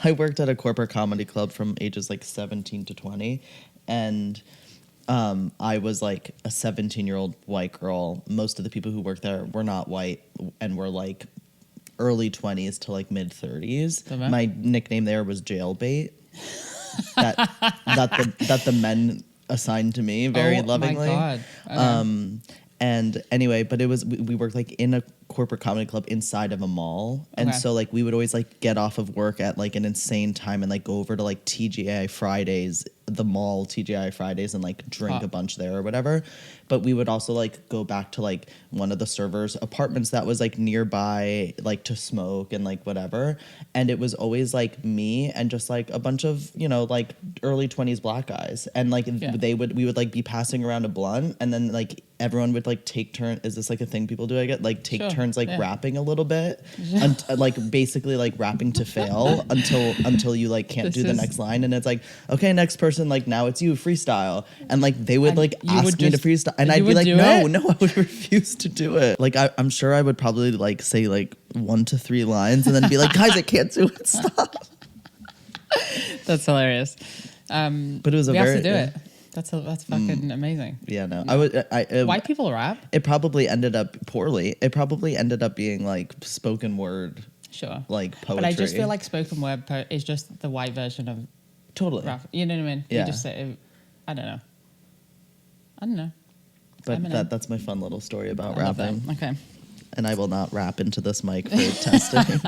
I worked at a corporate comedy club from ages like 17 to 20, and I was like a 17-year-old white girl. Most of the people who worked there were not white and were like early 20s to like mid 30s. Okay. My nickname there was jailbait. that the men assigned to me very lovingly. Oh my God. Okay. And anyway, but it was we worked like in a corporate comedy club inside of a mall, and Okay. so like we would always like get off of work at like an insane time and like go over to like TGI Fridays, the mall TGI Fridays, and like drink a bunch there or whatever. But we would also like go back to like one of the servers' apartments that was like nearby, like to smoke and like whatever. And it was always like me and just like a bunch of, you know, like early 20s black guys, and like we would like be passing around a blunt, and then like everyone would like take turn. Is this like a thing people do? I get like take turns like rapping a little bit, like basically like rapping to fail until you like can't do the next line, and it's like, okay, next person, like now it's you, freestyle, and like they would like ask me to freestyle, and I'd be like, no, I would refuse to do it. Like I'm sure I would probably like say like 1 to 3 lines and then be like, guys, I can't do it, stop. That's hilarious. But it was we have to do it. That's fucking amazing. Yeah, no. Yeah. White people rap? It probably ended up poorly. It probably ended up being like spoken word. Sure. Like poetry. But I just feel like spoken word is just the white version of rap. You know what I mean? Yeah. You just say, I don't know. But that's my fun little story about rapping. Okay. And I will not rap into this mic for testing.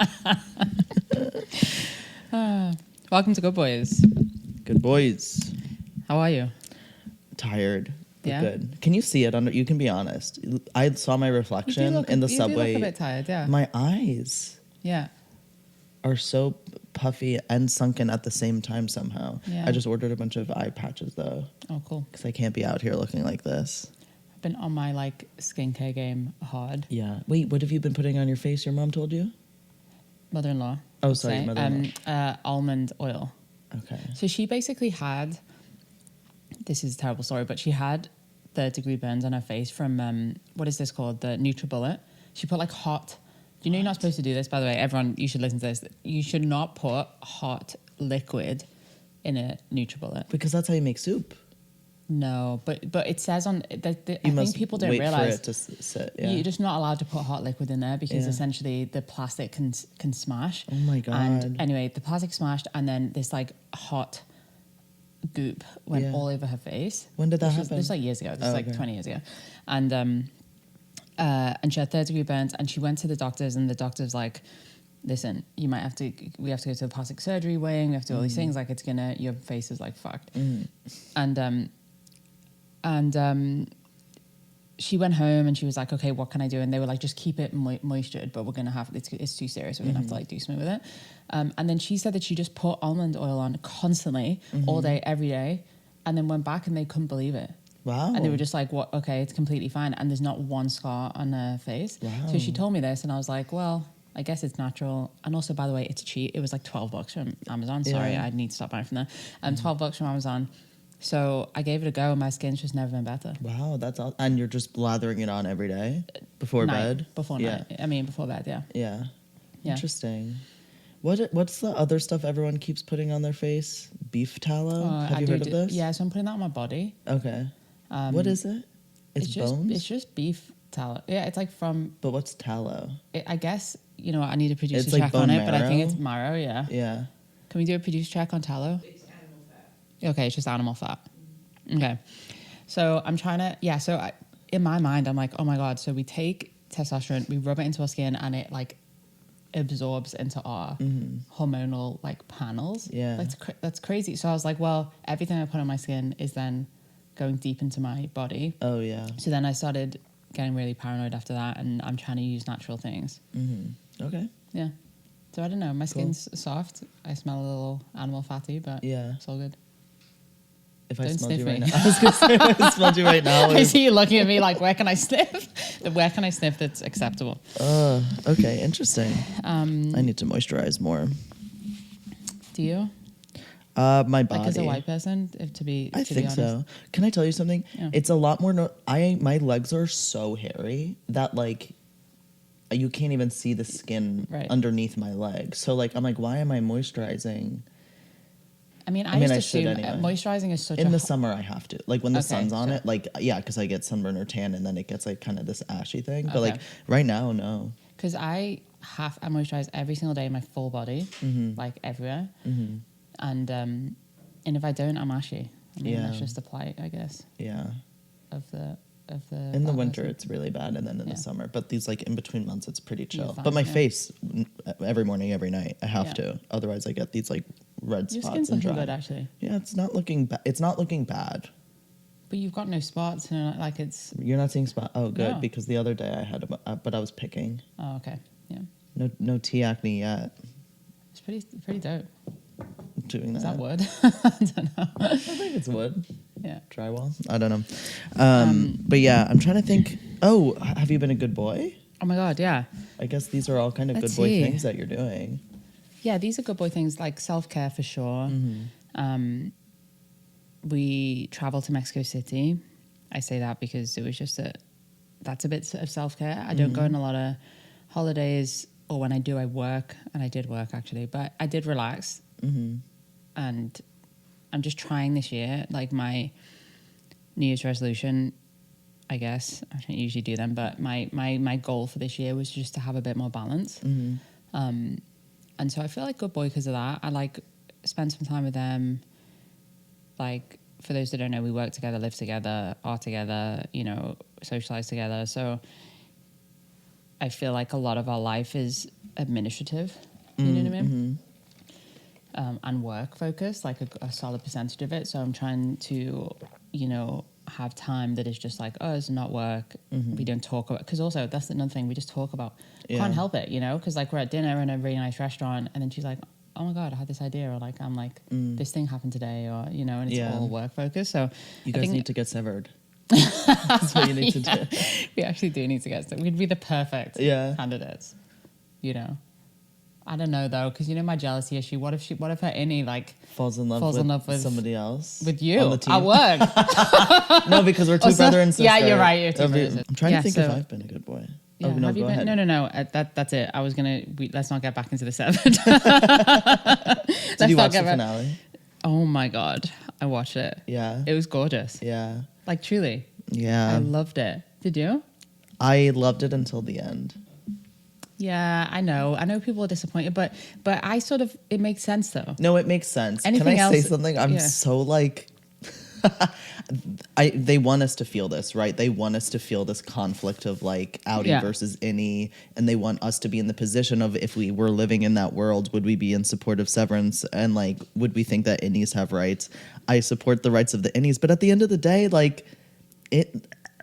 Welcome to Good Boys. Good boys. How are you? Tired, but Yeah? good. Can you see it? You can be honest. I saw my reflection in the subway. You do look a bit tired, yeah. My eyes are so puffy and sunken at the same time somehow. Yeah. I just ordered a bunch of eye patches though. Oh, cool. Because I can't be out here looking like this. I've been on my like skincare game hard. Yeah. Wait, what have you been putting on your face? Your mom told you? Mother-in-law. Oh, sorry, mother-in-law. Almond oil. Okay. So she basically had, this is a terrible story, but she had third-degree burns on her face from, what is this called? The NutriBullet. She put like hot, you know you're not supposed to do this, by the way, everyone, you should listen to this. You should not put hot liquid in a NutriBullet. Because that's how you make soup. No, but it says on, I think people don't wait realize. for it to sit, yeah. You're just not allowed to put hot liquid in there because essentially the plastic can smash. Oh my God. And anyway, the plastic smashed and then this like hot goop went all over her face. When did that happen? This was like years ago. This was like 20 years ago. And she had third-degree burns and she went to the doctors and the doctor's like, listen, we have to go to the plastic surgery wing, we have to do all these things, like your face is like fucked. And she went home and she was like, okay, what can I do? And they were like, just keep it moistured, but we're going to have, it's too serious. We're going to have to like do something with it. And then she said that she just put almond oil on constantly, all day, every day, and then went back and they couldn't believe it. Wow. And they were just like, what? Okay, it's completely fine. And there's not one scar on her face. Wow. So she told me this and I was like, well, I guess it's natural. And also, by the way, it's cheap. It was like $12 from Amazon. Sorry, I need to stop buying from there. $12 from Amazon. So I gave it a go and my skin's just never been better. Wow, that's all. And you're just blathering it on every day before bed? Before night. I mean, before bed, yeah. Yeah. Interesting. What's the other stuff everyone keeps putting on their face? Beef tallow? Have you heard of this? Yeah, so I'm putting that on my body. Okay. What is it? It's bones? It's just beef tallow. Yeah, it's like from... But what's tallow? I guess, you know, I need a producer It's like check on bone it, but I think marrow? it's marrow, yeah. Yeah. Can we do a producer check on tallow? It's animal fat. Okay, it's just animal fat. Okay. So I'm trying to, in my mind, I'm like, oh my God. So we take testosterone, we rub it into our skin and it like absorbs into our hormonal like panels. Yeah. That's crazy. So I was like, well, everything I put on my skin is then going deep into my body. Oh, yeah. So then I started getting really paranoid after that and I'm trying to use natural things. Okay. Yeah. So I don't know. My skin's soft. I smell a little animal fatty, but it's all good. If I Don't smelled you sniff right me. now. I was going to say, if I smelled you right now. I see you looking at me like, where can I sniff? Where can I sniff that's acceptable? Okay, interesting. I need to moisturize more. Do you? My body. Like as a white person, I think so. Can I tell you something? Yeah. It's a lot more. My legs are so hairy that like you can't even see the skin underneath my leg. So like I'm like, why am I moisturizing? I mean, I used to assume anyway. moisturizing is such in the summer I have to, like when the sun's on so- it, like yeah, because I get sunburn or tan and then it gets like kind of this ashy thing. But like right now, no. Because I moisturize every single day, my full body, like everywhere, and if I don't, I'm ashy. I mean, that's just the plight, I guess. Yeah. Of the in the winter it's really bad, and then in the summer, but these like in between months it's pretty chill. Fine, but my face every morning, every night I have to, otherwise I get these like red your spots. Your skin's and looking dry. good, actually. Yeah, it's not looking bad. But you've got no spots, and like it's. You're not seeing spots. Oh, good, no. Because the other day I had, but I was picking. Oh, okay, yeah. No T acne yet. It's pretty dope. Doing that. Is that wood? I don't know. I think it's wood. Yeah. Drywall. I don't know. But yeah, I'm trying to think. Oh, have you been a good boy? Oh my God, yeah. I guess these are all kind of good boy things that you're doing. Yeah, these are good boy things, like self-care for sure. We traveled to Mexico City. I say that because it was just that's a bit of self-care. I don't go on a lot of holidays, or when I do, I work, and I did work actually, but I did relax. And I'm just trying this year, like my New Year's resolution, I guess. I don't usually do them, but my goal for this year was just to have a bit more balance. And so I feel like good boy because of that. I like spend some time with them. Like, for those that don't know, we work together, live together, are together, socialize together. So I feel like a lot of our life is administrative, you know what I mean? And work focused, like a solid percentage of it. So I'm trying to, have time that is just like, oh, it's not work. We don't talk about, because also that's another thing we just talk about. Can't help it, because like we're at dinner in a really nice restaurant, and then she's like, oh my God, I had this idea, or like I'm like, this thing happened today, or and it's all work focused. So you guys need to get severed. That's what you need to do. We actually do need to get severed. We'd be the perfect candidates, I don't know though, because my jealousy issue. What if her innie like falls in love with somebody else? With you on the team? At work? No, because we're two brother and sister. Yeah, you're right. You're two I'm trying to think if I've been a good boy. Yeah, oh, no, have you go been? ahead. No. That's it. I was gonna. Let's not get back into the seven. Did you watch the finale? Oh my God, I watched it. Yeah, it was gorgeous. Yeah, like truly. Yeah, I loved it. Did you? I loved it until the end. Yeah, I know people are disappointed, but I sort of, it makes sense though. No, it makes sense. Anything Can I else, say something? I'm so like, they want us to feel this, right? They want us to feel this conflict of like outie versus innie, and they want us to be in the position of, if we were living in that world, would we be in support of severance, and like, would we think that innies have rights? I support the rights of the innies, but at the end of the day, like,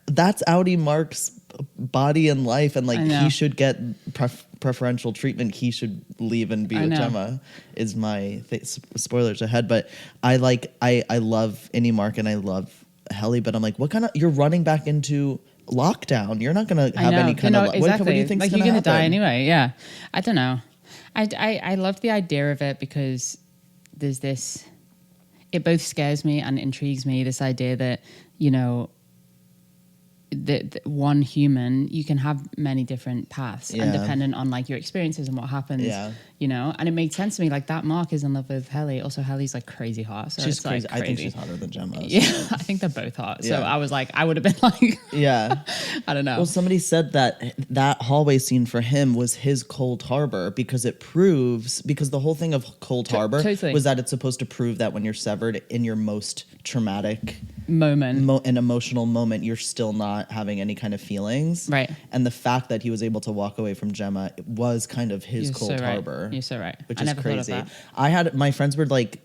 that's outie Mark's body and life, and like he should get preferential treatment. He should leave and be with Gemma. Is my spoilers ahead, but I love Innie Mark and I love Helly, but I'm like, what kind of, you're running back into lockdown? You're not gonna have any kind of exactly. What do you think? Like, you're gonna die anyway. Yeah, I don't know. I love the idea of it because there's this. It both scares me and intrigues me. This idea that that one human, you can have many different paths, and dependent on like your experiences and what happens, and it made sense to me. Like, that Mark is in love with Helly. Also, Helly's like crazy hot. So she's it's crazy. I think she's hotter than Gemma. Yeah, I think they're both hot. So I was like, I would have been like, I don't know. Well, somebody said that hallway scene for him was his Cold Harbor, because the whole thing of Cold Harbor was that it's supposed to prove that when you're severed in your most traumatic moment, an emotional moment, you're still not having any kind of feelings, right? And the fact that he was able to walk away from Gemma was kind of his Cold Harbor. You're so right. Which is crazy. I had, my friends were like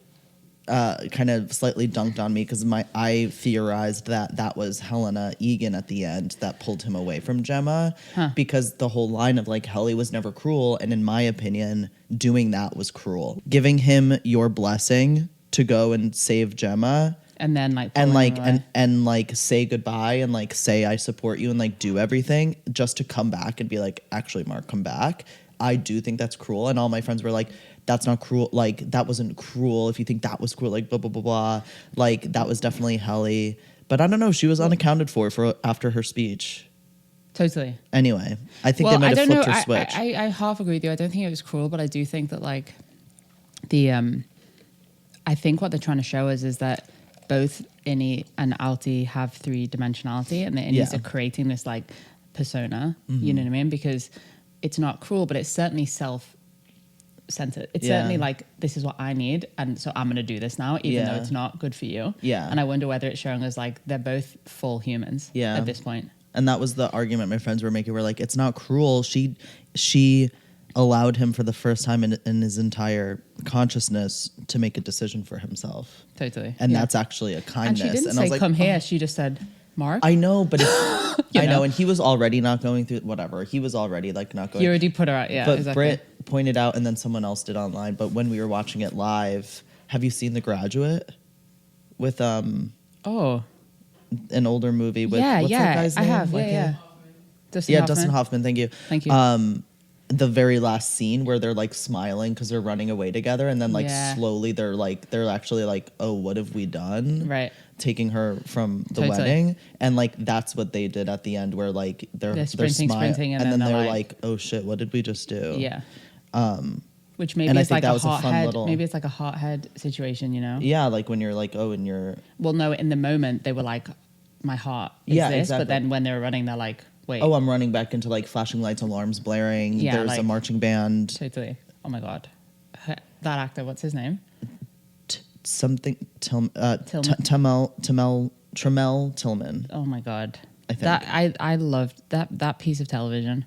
kind of slightly dunked on me because I theorized that was Helena Egan at the end that pulled him away from Gemma, because the whole line of like, Helly was never cruel, and in my opinion doing that was cruel. Giving him your blessing to go and save Gemma, and then like say goodbye, and like say I support you, and like do everything just to come back and be like, actually Mark, come back. I do think that's cruel. And all my friends were like, that's not cruel. Like, that wasn't cruel. If you think that was cruel, like blah, blah, blah, blah. Like, that was definitely Helly. But I don't know. She was unaccounted for after her speech. Totally. Anyway, I think they might have flipped her switch. I half agree with you. I don't think it was cruel, but I do think that like the I think what they're trying to show us is that both Innie and Alti have 3-dimensionality, and the Innies are creating this like persona. You know what I mean? Because it's not cruel, but it's certainly self-centered. It's certainly like, this is what I need, and so I'm going to do this now, even though it's not good for you. Yeah. And I wonder whether it's showing us like they're both full humans at this point. And that was the argument my friends were making. We're like, it's not cruel. She allowed him for the first time in his entire consciousness to make a decision for himself. Totally. And that's actually a kindness. And she didn't say, I was like, come here. She just said, Mark. I know, but I know. And he was already not going through whatever. He was already like not going. You already put her out. Yeah. But exactly. Britt pointed out, and then someone else did online. But when we were watching it live, have you seen The Graduate with an older movie with what's that guy's name? I have. Dustin Hoffman. Dustin Hoffman. Thank you. Thank you. The very last scene where they're like smiling because they're running away together, and then like slowly they're actually like, oh, what have we done? Right. Taking her from the wedding, and like that's what they did at the end, where like they're sprinting, and then they're like, oh shit, what did we just do? Yeah. Which maybe is like a hothead. Maybe it's like a hothead situation, you know? Yeah, like when you're like, oh, and you're. Well, no, in the moment they were like, my heart is this, exactly. But then when they were running, they're like, wait. Oh, I'm running back into like flashing lights, alarms blaring. Yeah, there's a marching band. Totally. Oh my god, that actor. What's his name? Tremel Tillman. Oh my god. I think I loved that piece of television.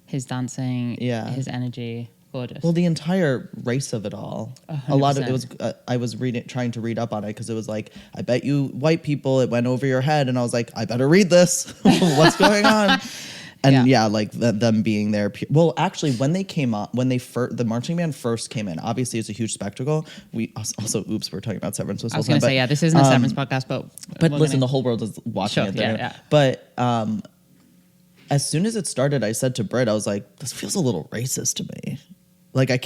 His dancing. Yeah. His energy. Gorgeous. Well, the entire race of it all. 100%. A lot of it was. I was trying to read up on it because it was like, I bet you white people it went over your head, and I was like, I better read this. What's going on? And like them being there. Well, actually, when they came up, the marching band first came in, obviously it's a huge spectacle. We also, we're talking about Severance. I was going to say, this isn't a Severance podcast, but listen, the whole world is watching it there. Yeah. But as soon as it started, I said to Britt, I was like, this feels a little racist to me. Like I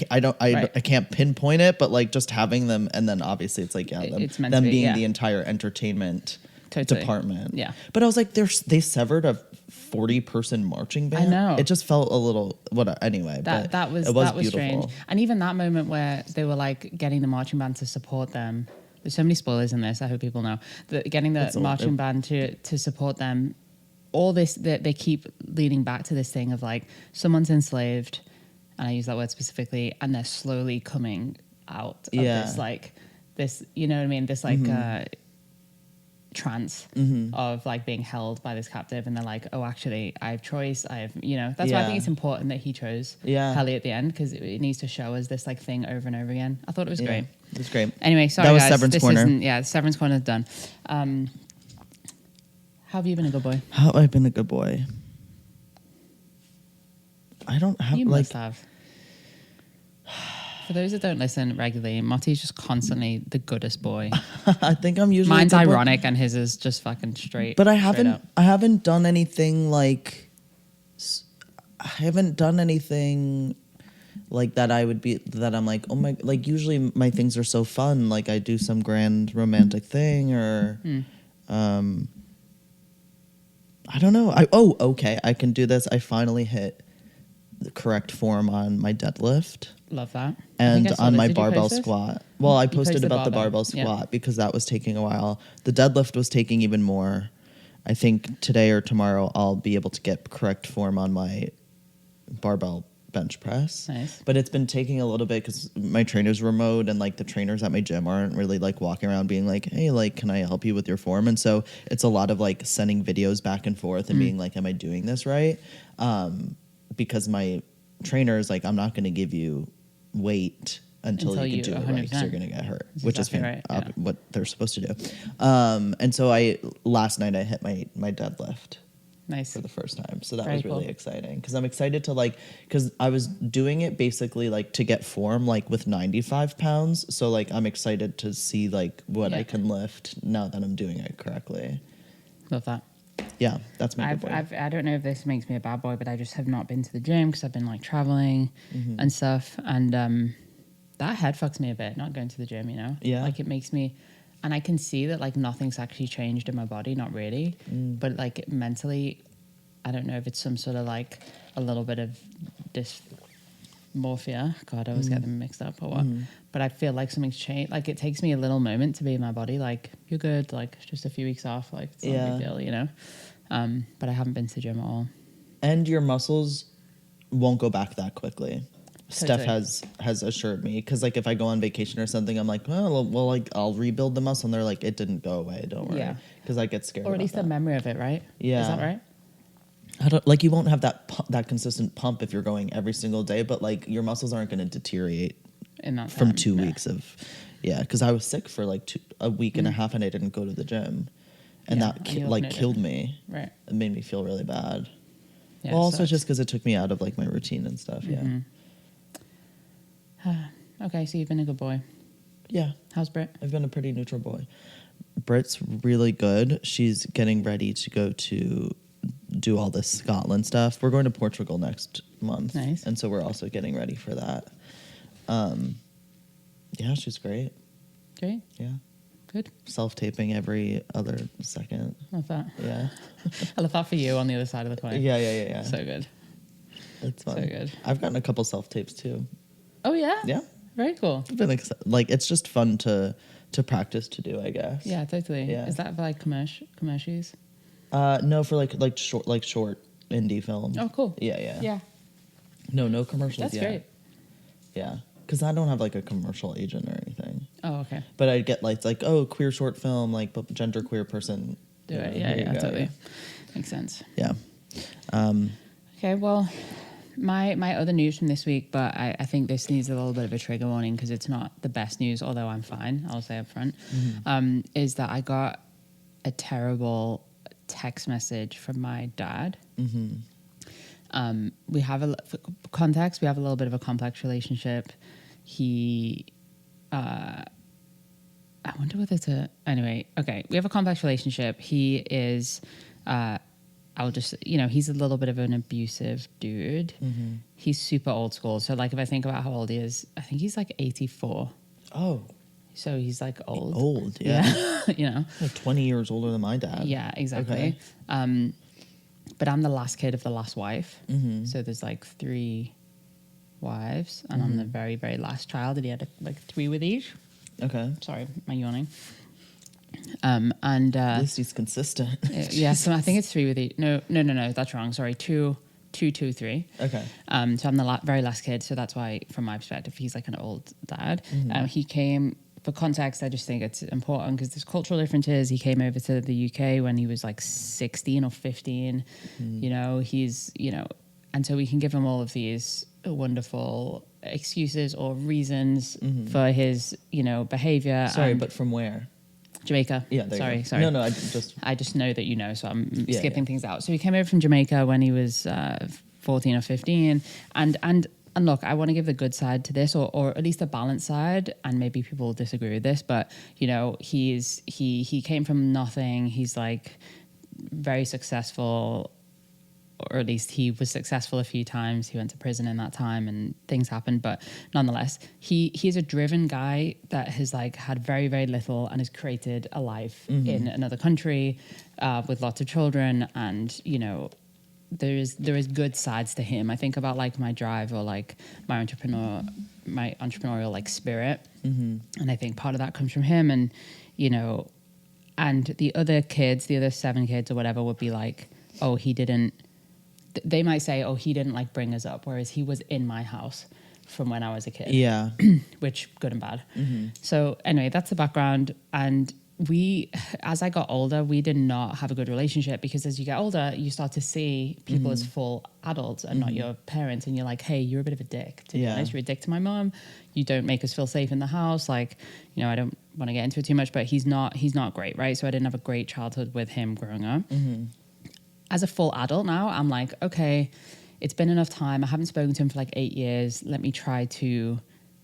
can't pinpoint it, but like just having them, and then obviously it's like them being the entire entertainment department. Yeah. But I was like, they severed a 40-person marching band. I know. It just felt a little anyway. That was beautiful. Strange. And even that moment where they were like getting the marching band to support them. There's so many spoilers in this. I hope people know that getting the marching band to support them. All this they keep leading back to this thing of like someone's enslaved. And I use that word specifically, and they're slowly coming out of this, you know what I mean? This like trance of like being held by this captive, and they're like, oh, actually, I have choice. I have, that's why I think it's important that he chose Kelly at the end, because it needs to show us this like thing over and over again. I thought it was great. It was great. Anyway, sorry, that was guys. Severance Corner. Severance Corner is done. How have you been a good boy? How have I been a good boy? I don't have. You must have. For those that don't listen regularly, Motti's just constantly the goodest boy. I think I'm usually. Mine's ironic, and his is just fucking straight. But I haven't done anything like. I haven't done anything like that. That I'm like, oh my, like usually my things are so fun. Like I do some grand romantic thing, or, I don't know. Okay, I can do this. I finally hit the correct form on my deadlift. Love that. And on my barbell squat. Well, I posted about the barbell squat because that was taking a while. The deadlift was taking even more. I think today or tomorrow I'll be able to get correct form on my barbell bench press. Nice. But it's been taking a little bit because my trainer's remote, and like the trainers at my gym aren't really like walking around being like, hey, like, can I help you with your form? And so it's a lot of like sending videos back and forth and being like, am I doing this right? Because my trainer is like, I'm not going to give you weight until you can do it right, because you're going to get hurt. That's which exactly is what they're supposed to do. And so last night I hit my deadlift. Nice. For the first time. So that was really exciting, because I'm excited to because I was doing it basically like to get form like with 95 pounds. So like I'm excited to see like what I can lift now that I'm doing it correctly. Love that. Yeah, that's my good boy. I don't know if this makes me a bad boy, but I just have not been to the gym because I've been like traveling and stuff. And that head fucks me a bit, not going to the gym, Yeah. Like it makes me, and I can see that like nothing's actually changed in my body, not really. But like mentally, I don't know if it's some sort of like a little bit of dysmorphia. God, I always get them mixed up or what. But I feel like something's changed. Like it takes me a little moment to be in my body. Like you're good. Like it's just a few weeks off. Like it's not a big deal, you know. But I haven't been to the gym at all. And your muscles won't go back that quickly. Totally. Steph has assured me, because like if I go on vacation or something, I'm like, well, like I'll rebuild the muscle, and they're like, it didn't go away, don't worry. Yeah. Because I get scared. Or at least the memory of it, right? Yeah. Is that right? I don't, like you won't have that consistent pump if you're going every single day, but like your muscles aren't going to deteriorate In that from time, 2 no. weeks of, because I was sick for like a week and a half and I didn't go to the gym, and Yeah, that and you like admitted killed it. me. Right. It made me feel really bad. Yeah, well, also sucks. just because it took me out of like my routine and stuff. Yeah. Okay, so you've been a good boy. Yeah. How's Brit? I've been a pretty neutral boy. Brit's really good. She's getting ready to go to do all this Scotland stuff. We're going to Portugal next month. Nice. And so we're also getting ready for that. Yeah, she's great. Great. Yeah. Good. Self-taping every other second. Love that. Yeah. I love that for you on the other side of the coin. Yeah. So good. It's fun. So good. I've gotten a couple self-tapes too. Oh, yeah? Yeah. Very cool. I've been like it's just fun to practice to do, I guess. Yeah, totally. Yeah. Is that for like commercials? No, for like short indie film. Oh, cool. Yeah. Yeah. No commercials That's yet. great. Yeah, because I don't have like a commercial agent or anything. Oh, okay. But I get like oh, queer short film, like gender queer person. Do you it. know, Yeah, here you go, totally. Makes sense. Yeah. Okay, well, my other news from this week, but I think this needs a little bit of a trigger warning because it's not the best news, although I'm fine, I'll say up front, is that I got a terrible text message from my dad. We have for context, we have a little bit of a complex relationship. He, I wonder whether anyway, okay, we have a complex relationship. He is, I'll just, he's a little bit of an abusive dude. He's super old school. So like if I think about how old he is, I think he's like 84. Oh, So he's like old. old. Yeah. Yeah. Like 20 years older than my dad. Yeah, exactly. Okay. But I'm the last kid of the last wife. So there's like 3 wives, and I'm the very, very last child, and he had like 3 with each. Okay. Sorry, my yawning. And At least he's consistent. yeah, so I think it's 3 with each. No, that's wrong. Sorry, 2, 3. Okay. So I'm the very last kid, so that's why, from my perspective, he's like an old dad. He came, for context, I just think it's important because there's cultural differences. He came over to the UK when he was like 16 or 15. And so we can give him all of these wonderful excuses or reasons for his, behavior. Sorry, but from where? Jamaica. Yeah, there sorry. you go. No, I just know that you know, so I'm Yeah, skipping yeah. things out. So he came over from Jamaica when he was 14 or 15, and look, I want to give the good side to this, or at least a balanced side, and maybe people will disagree with this, but he came from nothing. He's like very successful, or at least he was successful a few times. He went to prison in that time and things happened, but nonetheless, he's a driven guy that has like had very, very little and has created a life in another country with lots of children. And, there is good sides to him. I think about like my drive or like my entrepreneurial like spirit. And I think part of that comes from him. And, and the other kids, the other 7 kids or whatever would be like, oh, they might say, oh, he didn't like bring us up, whereas he was in my house from when I was a kid. Yeah. Which, good and bad. So anyway, that's the background. And as I got older, we did not have a good relationship because as you get older, you start to see people as full adults and not your parents. And you're like, hey, you're a bit of a dick, to be honest. You're a dick to my mom. You don't make us feel safe in the house. Like, I don't want to get into it too much, but he's not great, right? So I didn't have a great childhood with him growing up. As a full adult now, I'm like, okay, it's been enough time. I haven't spoken to him for like 8 years. Let me try to...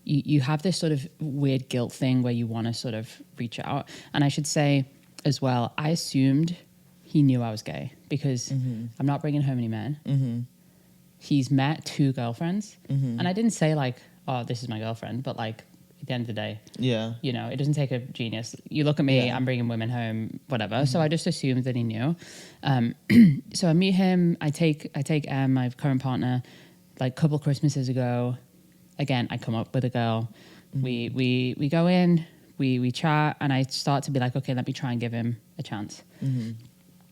You have this sort of weird guilt thing where you want to sort of reach out. And I should say as well, I assumed he knew I was gay because I'm not bringing home any men. He's met 2 girlfriends. And I didn't say like, oh, this is my girlfriend, but like at the end of the day, Yeah. you know, it doesn't take a genius. You look at me, Yeah. I'm bringing women home, whatever. So I just assumed that he knew. So I meet him. I take Em, my current partner, like a couple Christmases ago. Again, I come up with a girl. We go in, we chat, and I start to be like, okay, let me try and give him a chance.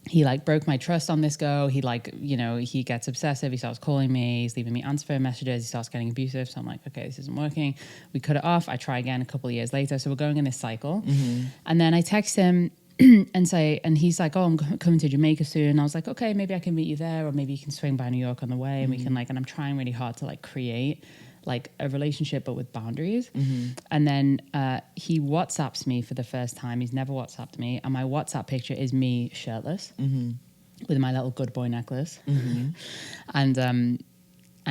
He like broke my trust on this girl. He like, you know, he gets obsessive. He starts calling me. He's leaving me answer phone messages. He starts getting abusive. So I'm like, okay, this isn't working. We cut it off. I try again a couple of years later. So we're going in this cycle. And then I text him and he's like, oh, I'm coming to Jamaica soon. I was like, okay, maybe I can meet you there, or maybe you can swing by New York on the way, and we can like, and I'm trying really hard to like create like a relationship, but with boundaries. And then he WhatsApps me for the first time. He's never WhatsApped me. And my WhatsApp picture is me shirtless with my little good boy necklace. And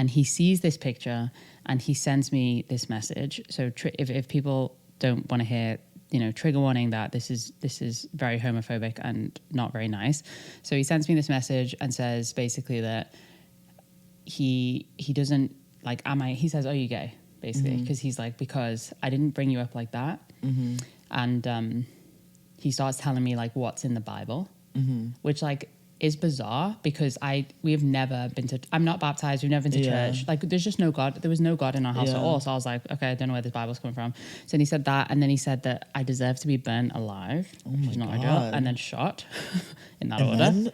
he sees this picture and he sends me this message. So if people don't want to hear, you know, trigger warning that this is very homophobic and not very nice. So he sends me this message and says basically that he doesn't, like, he says, are you gay? Basically, because he's like, because I didn't bring you up like that. And he starts telling me like what's in the Bible, which like is bizarre because we have never been to, I'm not baptized, we've never been to church. Like there's just no God. There was no God in our house at all. So I was like, okay, I don't know where this Bible's coming from. So then he said that, and then he said that I deserve to be burnt alive, which is not ideal, and then shot in that order.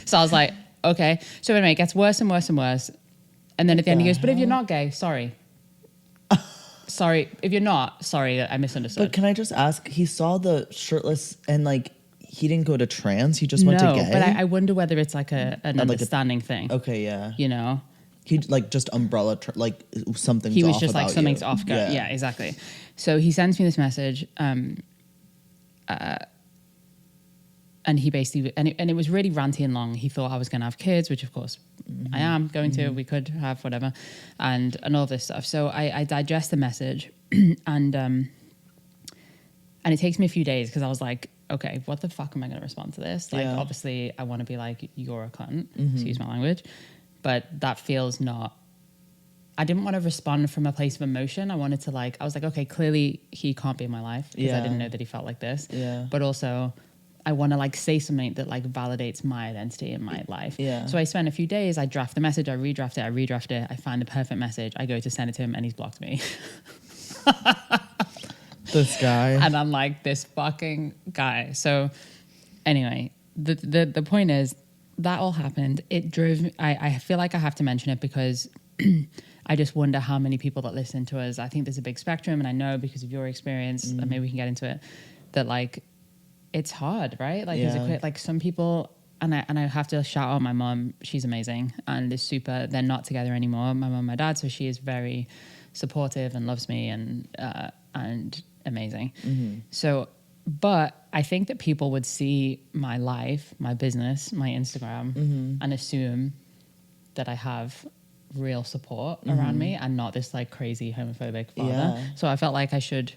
So I was like, okay. So anyway, it gets worse and worse and worse. And then at the end he goes, but if you're not gay, sorry. Sorry. If you're not, sorry, I misunderstood. But can I just ask, he saw the shirtless and like, he didn't go to trans, he just went to gay? But I wonder whether it's like an understanding thing. Okay, yeah. You know? He like just umbrella, like something's off. He was just like, something's you. off. Yeah, exactly. So he sends me this message. And he basically, and it was really ranty and long. He thought I was going to have kids, which of course I am going to. We could have whatever, and all this stuff. So I digest the message, and it takes me a few days because I was like, okay, what the fuck am I going to respond to this? Like, obviously, I want to be like, you're a cunt. Excuse my language, but that feels not. I didn't want to respond from a place of emotion. I wanted to I was like, okay, clearly he can't be in my life because I didn't know that he felt like this. Yeah. But also, I want to say something that validates my identity in my life. Yeah. So I spend a few days, I draft the message, I redraft it, I find the perfect message, I go to send it to him and he's blocked me. This guy. And I'm like, this fucking guy. So anyway, the point is that all happened. It drove me, I feel like I have to mention it because I just wonder how many people that listen to us, I think there's a big spectrum, and I know because of your experience, and maybe we can get into it, that it's hard, right? Some people, and I have to shout out my mom. She's amazing and is super. They're not together anymore, my mom and my dad. So she is very supportive and loves me and amazing. So, but I think that people would see my life, my business, my Instagram, and assume that I have real support around me and not this crazy homophobic father. Yeah. So I felt like I should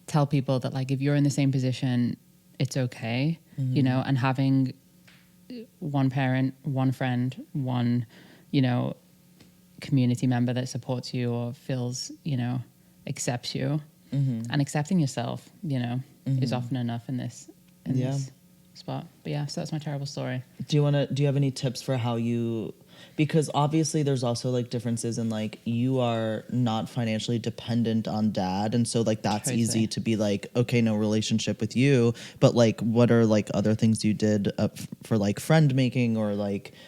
tell people that if you're in the same position, it's okay, you know, and having one parent, one friend, one, community member that supports you or feels, accepts you, and accepting yourself, is often enough in this spot. But yeah, so that's my terrible story. Do you have any tips for how because obviously there's also differences in you are not financially dependent on dad, and so that's easy to be okay, no relationship with you, but what are other things you did for friend making or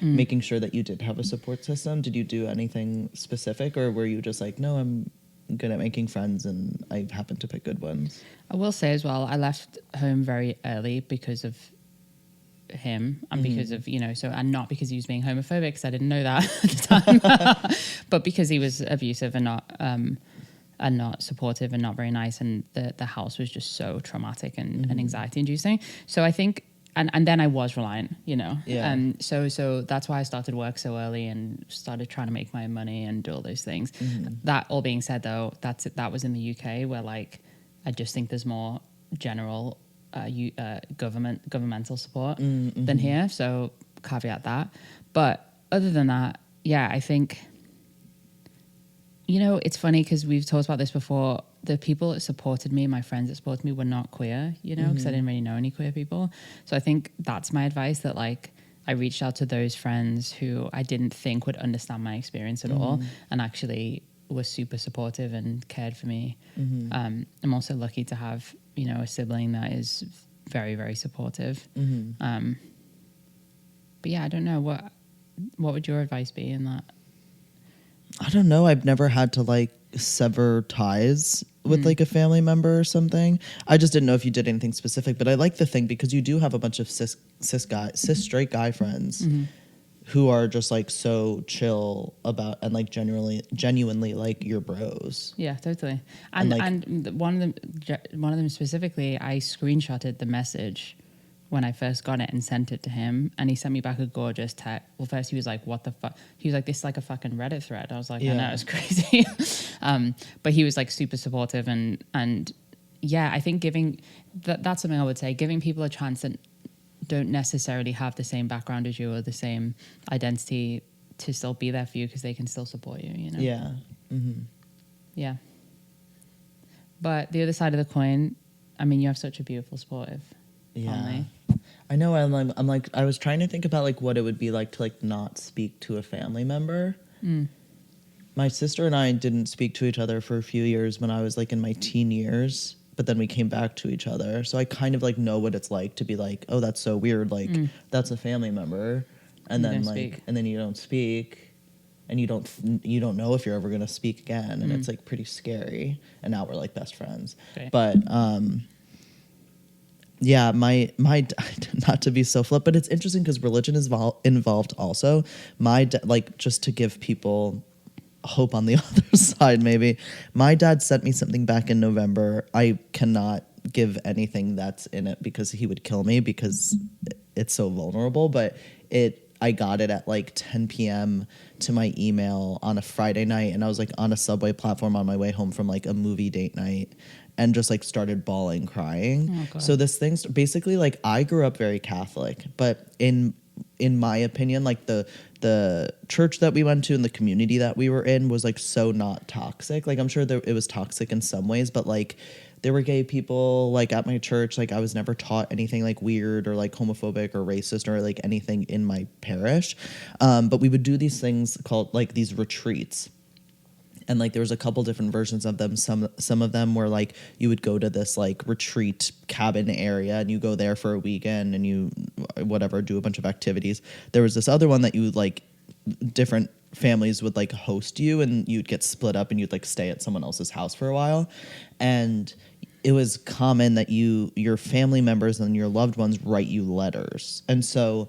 making sure that you did have a support system? Did you do anything specific, or were you just no, I'm good at making friends and I happen to pick good ones? I will say as well, I left home very early because of him and because of and not because he was being homophobic, because I didn't know that at the time, but because he was abusive and not supportive and not very nice, and the house was just so traumatic and anxiety inducing. So I think and then I was reliant, so that's why I started work so early and started trying to make my own money and do all those things. That all being said though, that was in the UK where I just think there's more general governmental support than here, so caveat that. But other than that, yeah, I think You know, it's funny because we've talked about this before. The people that supported me, my friends that supported me, were not queer, you know, because I didn't really know any queer people. So I think that's my advice, that like I reached out to those friends who I didn't think would understand my experience at all, and actually were super supportive and cared for me. I'm also lucky to have, you know, a sibling that is very, very supportive. But yeah, I don't know, what would your advice be in that? I don't know. I've never had to like sever ties with like a family member or something. I just didn't know if you did anything specific, but I like the thing because you do have a bunch of cis straight guy friends who are just like so chill about and like genuinely like your bros. Yeah, totally. And like, one of them specifically, I screenshotted the message when I first got it and sent it to him, and he sent me back a gorgeous text. Well, first he was like, "What the fuck?" He was like, "This is like a fucking Reddit thread." I was like, "I know, it's crazy," but he was like super supportive, and yeah, I think that's something I would say, giving people a chance that don't necessarily have the same background as you or the same identity to still be there for you, because they can still support you. You know? Yeah. Yeah. But the other side of the coin, I mean, you have such a beautiful, supportive family. I know. I'm like, I was trying to think about like what it would be like to like not speak to a family member. My sister and I didn't speak to each other for a few years when I was like in my teen years, but then we came back to each other. So I kind of like know what it's like to be like, oh, that's so weird. Like that's a family member. And then like, speak. And then you don't speak, and you don't know if you're ever going to speak again. And it's like pretty scary. And now we're like best friends. Okay. But, yeah, my not to be so flip, but it's interesting because religion is involved also. Like just to give people hope on the other side, maybe. My dad sent me something back in November. I cannot give anything that's in it because he would kill me because it's so vulnerable. But I got it at like 10 p.m. to my email on a Friday night, and I was like on a subway platform on my way home from like a movie date night. And just like started bawling, crying. Oh, so this thing's basically like I grew up very Catholic, but in my opinion, like the church that we went to and the community that we were in was like so not toxic. Like I'm sure it was toxic in some ways, but like there were gay people like at my church. Like I was never taught anything like weird or like homophobic or racist or like anything in my parish. But we would do these things called like these retreats. And like there was a couple different versions of them. Some of them were like you would go to this like retreat cabin area and you go there for a weekend and you whatever do a bunch of activities. There was this other one that you would like different families would like host you and you'd get split up and you'd like stay at someone else's house for a while. And it was common that your family members and your loved ones write you letters. And so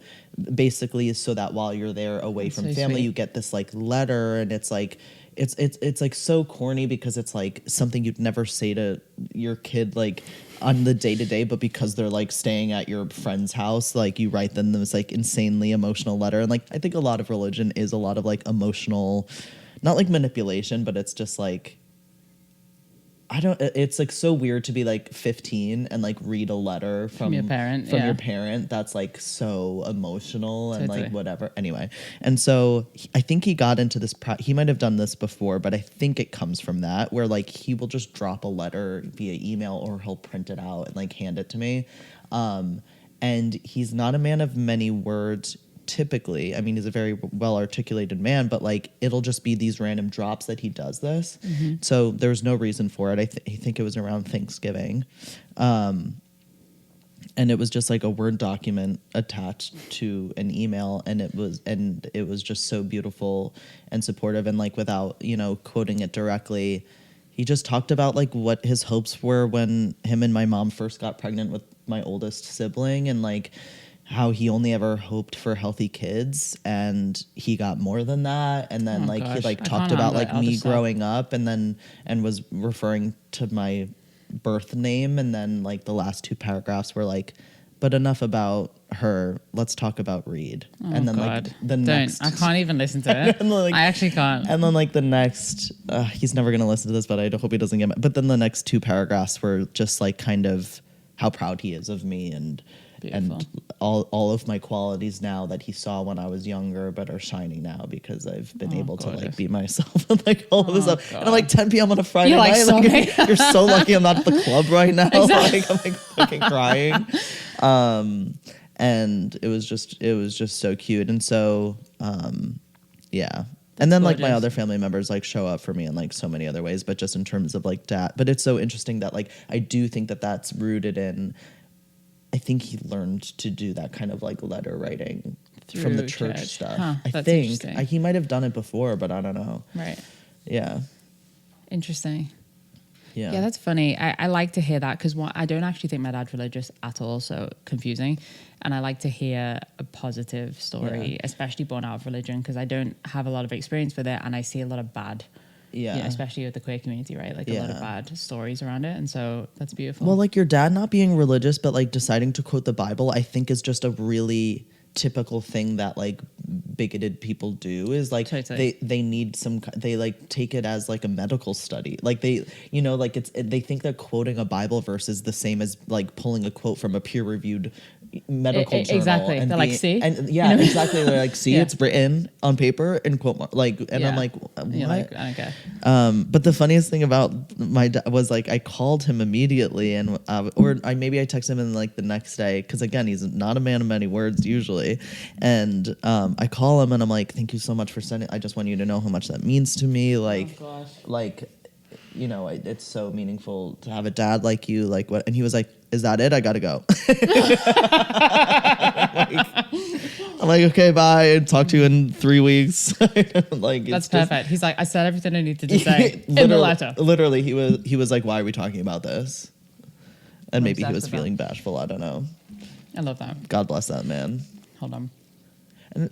basically so that while you're there away from family, you get this like letter, and it's like it's like so corny because it's like something you'd never say to your kid like on the day-to-day, but because they're like staying at your friend's house, like you write them this like insanely emotional letter. And like I think a lot of religion is a lot of like emotional, not like manipulation, but it's just like it's like so weird to be like 15 and like read a letter from your parent that's like so emotional and like whatever. Anyway, and so I think he got into this he might have done this before, but I think it comes from that, where like he will just drop a letter via email or he'll print it out and like hand it to me. And he's not a man of many words typically. I mean, he's a very well articulated man, but like it'll just be these random drops that he does this. So there's no reason for it. I think it was around Thanksgiving, and it was just like a Word document attached to an email, and it was just so beautiful and supportive. And like without quoting it directly, he just talked about like what his hopes were when him and my mom first got pregnant with my oldest sibling, and like how he only ever hoped for healthy kids, and he got more than that. And then he like talked about like me growing up, and was referring to my birth name. And then like the last two paragraphs were like, but enough about her, let's talk about Reed. And then like the next, I can't even listen to it. Like, I actually can't. And then like the next, he's never gonna listen to this, but I hope he doesn't get mad. But then the next two paragraphs were just like kind of how proud he is of me, and Beautiful. and all of my qualities now that he saw when I was younger, but are shining now because I've been able to like be myself and like all of this stuff. And I'm like 10 p.m. on a Friday You're like, night. sorry. You're so lucky I'm not at the club right now. Exactly. Like I'm like fucking crying. And it was just so cute. And so yeah. And then like my other family members like show up for me in like so many other ways, but just in terms of like dad. But it's so interesting that like I do think that that's rooted in, I think he learned to do that kind of like letter writing from the church stuff. Huh, I that's think interesting. he might have done it before, but I don't know. Right. Yeah. Interesting. Yeah. Yeah, that's funny. I like to hear that because I don't actually think my dad's religious at all, so confusing. And I like to hear a positive story, especially born out of religion, because I don't have a lot of experience with it, and I see a lot of bad. Yeah. You know, especially with the queer community, right? Like a lot of bad stories around it, and so that's beautiful. Well, like your dad not being religious, but like deciding to quote the Bible, I think is just a really typical thing that like bigoted people do is like they need some, they like take it as like a medical study, like they, you know, like they think that quoting a Bible verse is the same as like pulling a quote from a peer-reviewed medical journal. Exactly. And they're like, see, and yeah, you know? Exactly. They're like, see, it's written on paper and quote like, and I'm like, what? You're like, okay. But the funniest thing about my dad was like I called him immediately, and or I texted him in like the next day because again he's not a man of many words usually, and I call him and I'm like, thank you so much for sending. I just want you to know how much that means to me. Like, like, you know, it's so meaningful to have a dad like you. Like what? And he was like, is that it? I gotta go. I'm like, okay, bye. Talk to you in 3 weeks. Like that's perfect. He's like, I said everything I needed to say in the letter. Literally, he was like, why are we talking about this? And maybe he was feeling bashful. I don't know. I love that. God bless that man. Hold on.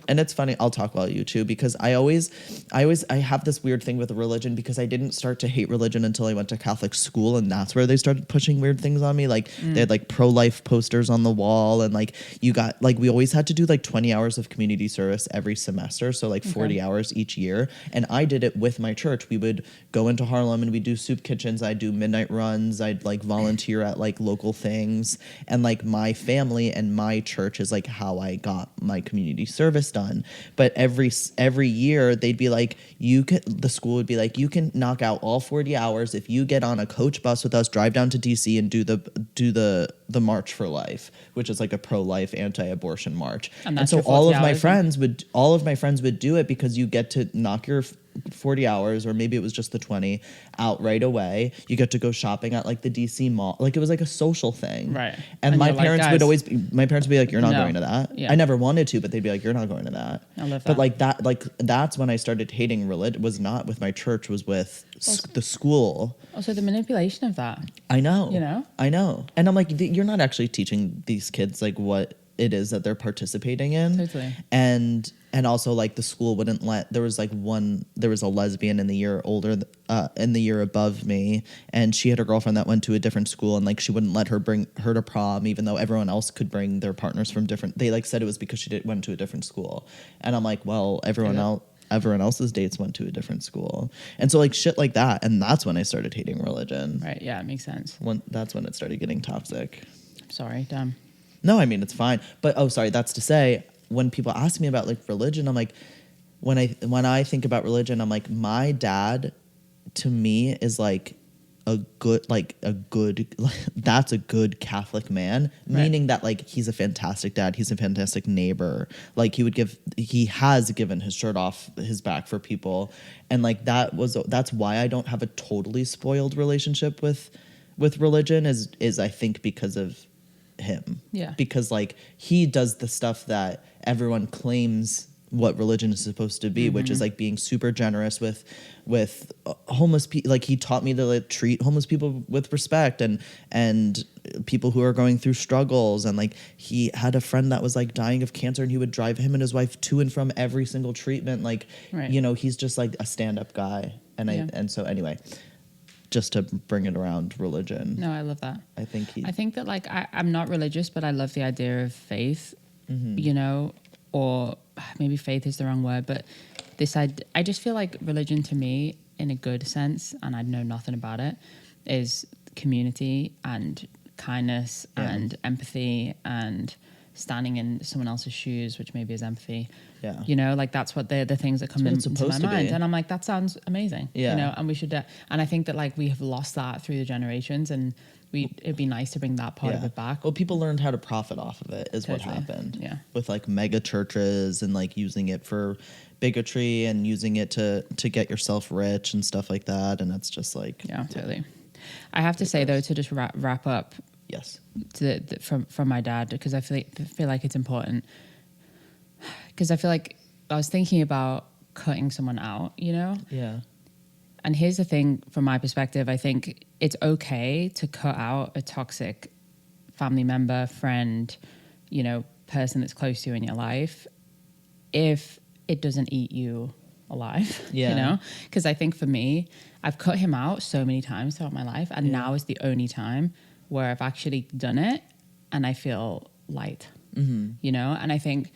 And it's funny, I'll talk about you too, because I have this weird thing with religion because I didn't start to hate religion until I went to Catholic school, and that's where they started pushing weird things on me. Like they had like pro-life posters on the wall, and like you got like we always had to do like 20 hours of community service every semester, so like 40 hours each year. And I did it with my church. We would go into Harlem and we'd do soup kitchens, I'd do midnight runs, I'd like volunteer at like local things, and like my family and my church is like how I got my community service done. But every year they'd be like, the school would be like, you can knock out all 40 hours if you get on a coach bus with us, drive down to DC and do the March for Life, which is like a pro-life anti-abortion march. And so all of my friends would do it because you get to knock your 40 hours, or maybe it was just the 20 out right away. You get to go shopping at like the DC mall. Like it was like a social thing. Right. And my parents would be like, you're not going to that. Yeah. I never wanted to, but they'd be like, you're not going to that. I love that. But like that's when I started hating religion. Was not with my church, was with the school. Also the manipulation of that. I know. You know? I know. And I'm like, you're not actually teaching these kids like what it is that they're participating in. Totally. And also like the school wouldn't let, there was a lesbian in the year in the year above me, and she had a girlfriend that went to a different school, and like she wouldn't let her bring her to prom, even though everyone else could bring their partners from different, they like said it was because she went to a different school. And I'm like, well, everyone else's dates went to a different school. And so like shit like that. And that's when I started hating religion. Right. Yeah, it makes sense. That's when it started getting toxic. Sorry, damn. No, I mean, it's fine. But, that's to say, when people ask me about like religion, I'm like, when I think about religion, I'm like, my dad to me is like that's a good Catholic man, meaning that like he's a fantastic dad, he's a fantastic neighbor, like he has given his shirt off his back for people, and like that's why I don't have a totally spoiled relationship with religion is I think because of him. Yeah. Because like he does the stuff that everyone claims what religion is supposed to be, which is like being super generous with homeless people. Like he taught me to like treat homeless people with respect and people who are going through struggles. And like he had a friend that was like dying of cancer, and he would drive him and his wife to and from every single treatment. Like, you know, he's just like a stand-up guy. And so anyway, just to bring it around religion. No, I love that. I think that like I'm not religious, but I love the idea of faith, you know, or maybe faith is the wrong word, but I just feel like religion to me, in a good sense, and I know nothing about it, is community and kindness and empathy and standing in someone else's shoes, which maybe is empathy. Yeah. You know, like that's what the things that come into my mind. And I'm like, that sounds amazing. Yeah. You know, and we should, and I think that like we have lost that through the generations, and it'd be nice to bring that part of it back. Well, people learned how to profit off of it is what happened. Yeah. With like mega churches and like using it for bigotry and using it to get yourself rich and stuff like that. And that's just like, yeah, totally. I have to say though, to just wrap up, yes, from my dad, because I feel like it's important, because I feel like I was thinking about cutting someone out, you know? Yeah. And here's the thing, from my perspective, I think it's okay to cut out a toxic family member, friend, you know, person that's close to you in your life if it doesn't eat you alive, you know? Because I think for me, I've cut him out so many times throughout my life, and now is the only time where I've actually done it and I feel light, you know? And I think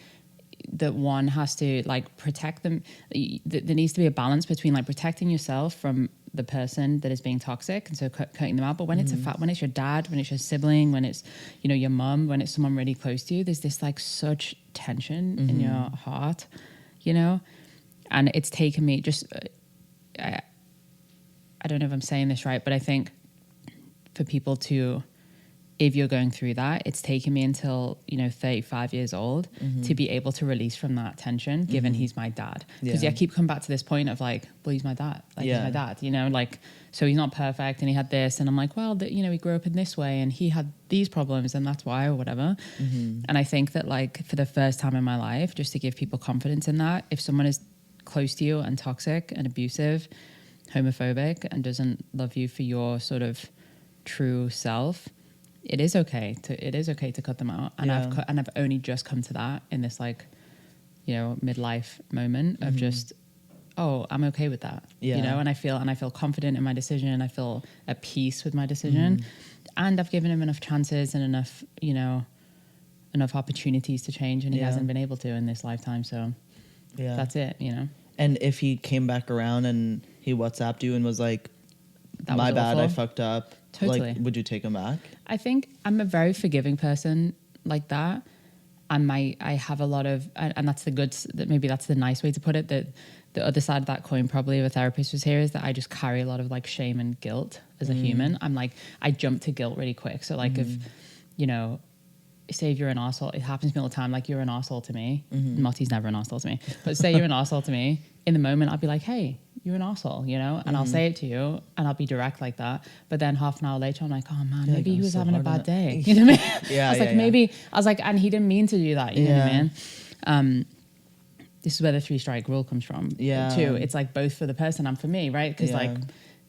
that one has to like protect them. There needs to be a balance between like protecting yourself from the person that is being toxic, and so cutting them out. But when it's when it's your dad, when it's your sibling, when it's, you know, your mum, when it's someone really close to you, there's this like such tension in your heart, you know? And it's taken me just, I don't know if I'm saying this right, but I think for people to, if you're going through that, it's taken me until, you know, 35 years old to be able to release from that tension, given he's my dad. Because I keep coming back to this point of like, well, he's my dad. Like, he's my dad, you know, like, so he's not perfect and he had this. And I'm like, well, you know, he grew up in this way and he had these problems and that's why, or whatever. And I think that like for the first time in my life, just to give people confidence in that, if someone is close to you and toxic and abusive, homophobic, and doesn't love you for your sort of true self, it is okay to cut them out. And I've only just come to that in this like, you know, midlife moment of just, oh, I'm okay with that. You know, and I feel confident in my decision. I feel at peace with my decision. And I've given him enough chances and enough, you know, enough opportunities to change, and he hasn't been able to in this lifetime. So that's it, you know. And if he came back around and he WhatsApped you and was like, that my was bad, awful. I fucked up. Totally. Like, would you take him back? I think I'm a very forgiving person like that. I have a lot of, and that's maybe that's the nice way to put it, that the other side of that coin probably if a therapist was here is that I just carry a lot of like shame and guilt as a human. I'm like, I jump to guilt really quick. So like if, you know, say if you're an arsehole, it happens to me all the time, like you're an arsehole to me. Motti's never an arsehole to me. But say you're an arsehole to me, in the moment I'll be like, hey, you're an arsehole, you know? And I'll say it to you and I'll be direct like that. But then half an hour later I'm like, oh man, maybe he was having a bad day. You know what I mean? I was like, and he didn't mean to do that, you know what I mean? This is where the 3-strike rule comes from too. It's like both for the person and for me, right? Because like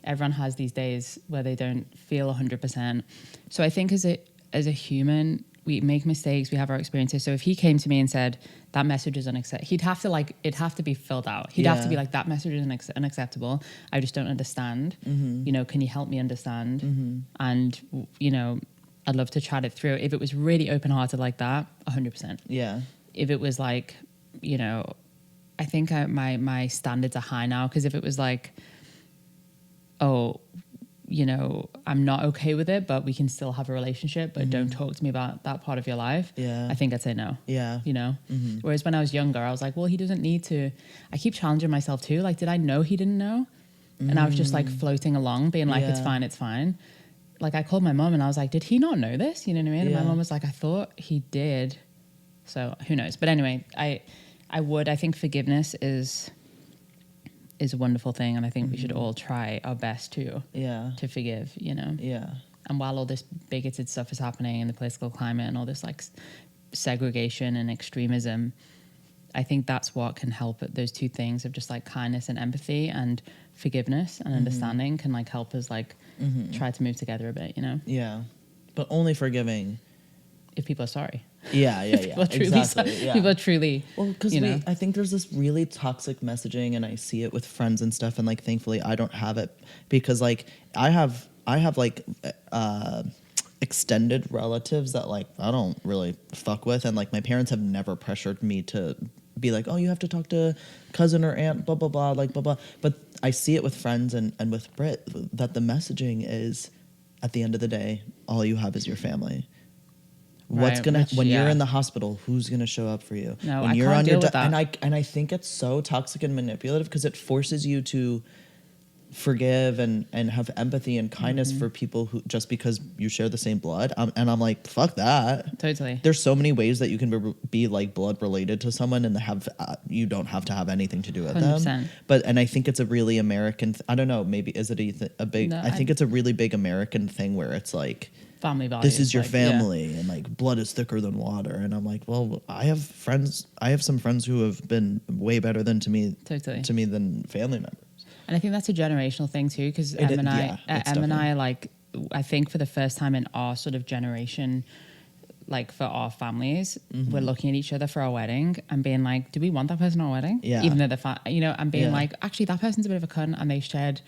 everyone has these days where they don't feel 100%. So I think as a human, we make mistakes, we have our experiences. So if he came to me and said, that message is unacceptable, it'd have to be filled out. He'd have to be like, that message is unacceptable. I just don't understand. You know, can you help me understand? And, you know, I'd love to chat it through. If it was really open-hearted like that, 100%. Yeah. If it was like, you know, I think my standards are high now, because if it was like, oh, you know, I'm not okay with it, but we can still have a relationship, but don't talk to me about that part of your life. I think I'd say no. You know? Whereas when I was younger, I was like, well, he doesn't need to. I keep challenging myself too. Like, did I know he didn't know? And I was just like floating along, being like, it's fine, it's fine. Like I called my mom and I was like, did he not know this? You know what I mean? And my mom was like, I thought he did. So who knows? But anyway, I think forgiveness is a wonderful thing, and I think we should all try our best to forgive, you know. And while all this bigoted stuff is happening in the political climate and all this like segregation and extremism, I think that's what can help it. Those two things of just like kindness and empathy and forgiveness and understanding can like help us like try to move together a bit, you know. But only forgiving if people are sorry. People are truly, well, because I think there's this really toxic messaging, and I see it with friends and stuff, and like thankfully I don't have it, because like I have like extended relatives that like I don't really fuck with, and like my parents have never pressured me to be like, oh, you have to talk to cousin or aunt, blah blah blah, like blah blah. But I see it with friends and with Brit that the messaging is at the end of the day, all you have is your family. Right, When you're yeah. in the hospital, who's gonna show up for you? No, when I you're can't on deal your with that. and I think it's so toxic and manipulative because it forces you to forgive and have empathy and kindness for people who just because you share the same blood. And I'm like, fuck that. Totally. There's so many ways that you can be like blood related to someone and have you don't have to have anything to do with 100%. them. But and I think it's a really American. I don't know. Maybe is it a big? No, I think it's a really big American thing where it's like, family values. this is your like, yeah. family and like blood is thicker than water. And I'm like, well, I have some friends who have been way better than to me than family members. And I think that's a generational thing too, because Em and I, like, I think for the first time in our sort of generation, like for our families, we're looking at each other for our wedding and being like, do we want that person at our wedding? Yeah. Even though they're and being like, actually, that person's a bit of a cunt, and they shared.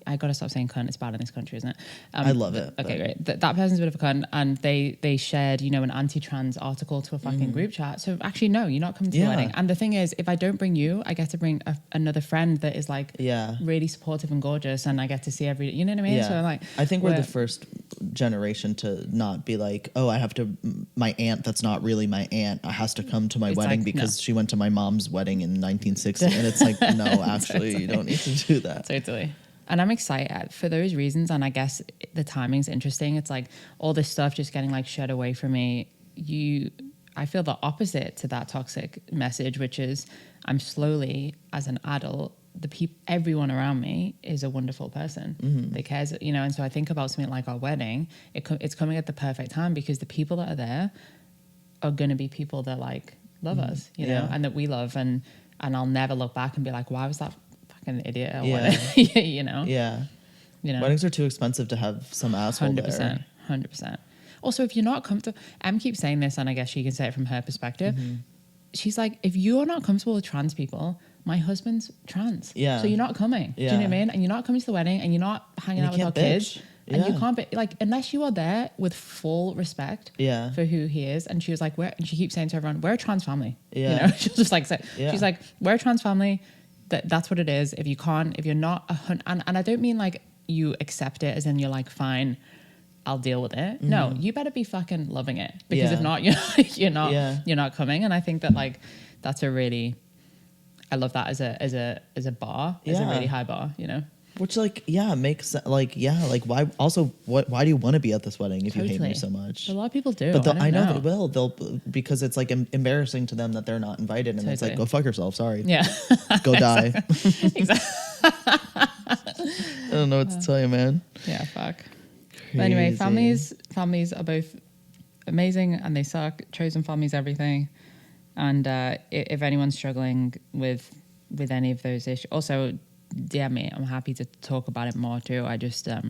I gotta stop saying cunt. It's bad in this country, isn't it? I love it. Okay, great. That person's a bit of a cunt, and they shared, an anti-trans article to a fucking group chat. So actually, no, you're not coming to the wedding. And the thing is, if I don't bring you, I get to bring another friend that is like really supportive and gorgeous, and I get to see every. You know what I mean? Yeah. So like, I think we're the first generation to not be like, oh, I have to. My aunt that's not really my aunt has to come to my wedding like, because no. she went to my mom's wedding in 1960, and it's like, no, actually, you don't need to do that. Totally. And I'm excited for those reasons. And I guess the timing's interesting. It's like all this stuff just getting like shed away from me. I feel the opposite to that toxic message, which is I'm slowly, as an adult, everyone around me is a wonderful person. They cares, and so I think about something like our wedding. It's coming at the perfect time because the people that are there are going to be people that like love us, you know, and that we love. And I'll never look back and be like, why was that an idiot or whatever, Weddings are too expensive to have some asshole 100%. Also, if you're not comfortable, Em keeps saying this, and I guess she can say it from her perspective. She's like, if you're not comfortable with trans people, my husband's trans, so you're not coming. Do you know what I mean? And you're not coming to the wedding, and you're not hanging out with our kids. And you can't be like, unless you are there with full respect for who he is. And she was like, and she keeps saying to everyone, we're a trans family. She'll just like say, she's like, we're a trans family. That's what it is. If you're not and I don't mean like you accept it as in you're like, fine, I'll deal with it. No, you better be fucking loving it, because if not, you're not coming. And I think that like that's I love that as a bar, as a really high bar, Which makes why do you want to be at this wedding if you hate me so much? A lot of people do, but I know they will. They'll because it's like embarrassing to them that they're not invited, and it's like, go fuck yourself. Sorry, go die. Exactly. I don't know what to tell you, man. Yeah, fuck. But anyway, families are both amazing and they suck. Chosen family's everything. And if anyone's struggling with any of those issues, also DM me. I'm happy to talk about it more too. I just I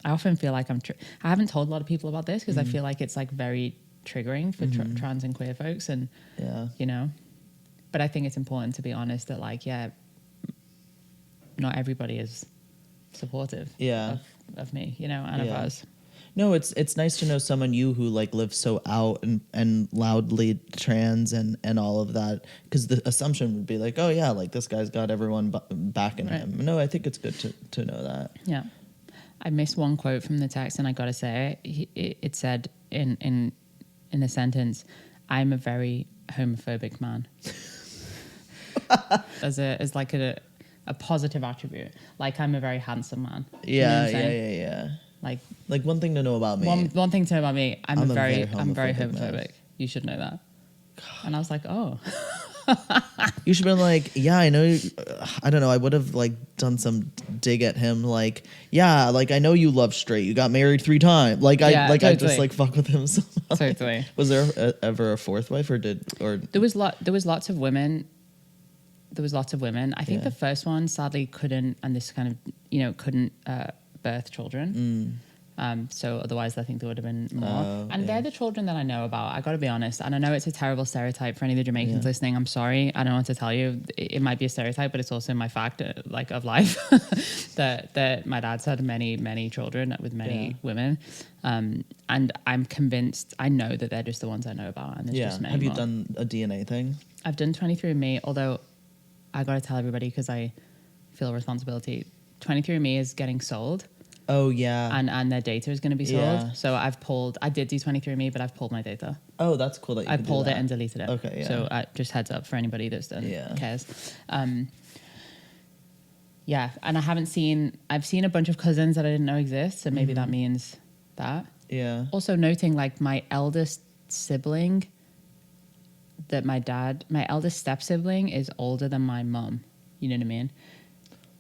often feel like I haven't told a lot of people about this because I feel like it's like very triggering for trans and queer folks, and but I think it's important to be honest that like not everybody is supportive of me, and of us. No, it's nice to know someone who like lives so out and loudly trans and all of that, because the assumption would be like, oh yeah, like this guy's got everyone backing him. No, I think it's good to know that. Yeah, I missed one quote from the text, and I gotta say it said in a sentence, "I'm a very homophobic man," as like a positive attribute. Like I'm a very handsome man. Yeah. Like one thing to know about me. One thing to know about me. I'm very homophobic. You should know that. And I was like, oh. You should have been like, yeah, I know. I don't know. I would have like done some dig at him. Like, yeah, like I know you love straight. You got married 3 times. Like I just like fuck with him so much. Totally. Was there ever a 4th wife or there was lots of women. There was lots of women. I think the first one sadly couldn't, and this kind of couldn't birth children. So otherwise I think there would have been more. And they're the children that I know about. I got to be honest. And I know it's a terrible stereotype for any of the Jamaicans listening. I'm sorry. I don't know what to tell you. It might be a stereotype, but it's also my fact like of life that my dad's had many, many children with many women. And I'm convinced, I know that they're just the ones I know about. And there's just many Have you more. done a DNA thing? I've done 23andMe, although I got to tell everybody because I feel responsibility. 23andMe is getting sold. Oh yeah. and their data is going to be sold. Yeah. So I did do 23andMe, but I've pulled my data. Oh, that's cool that you I can do pulled it that. and deleted it. Okay, yeah. So just heads up for anybody that's done cares. Yeah, and I've seen a bunch of cousins that I didn't know exist, so maybe that means that. Yeah. Also noting like my eldest sibling, my eldest step sibling is older than my mum. You know what I mean?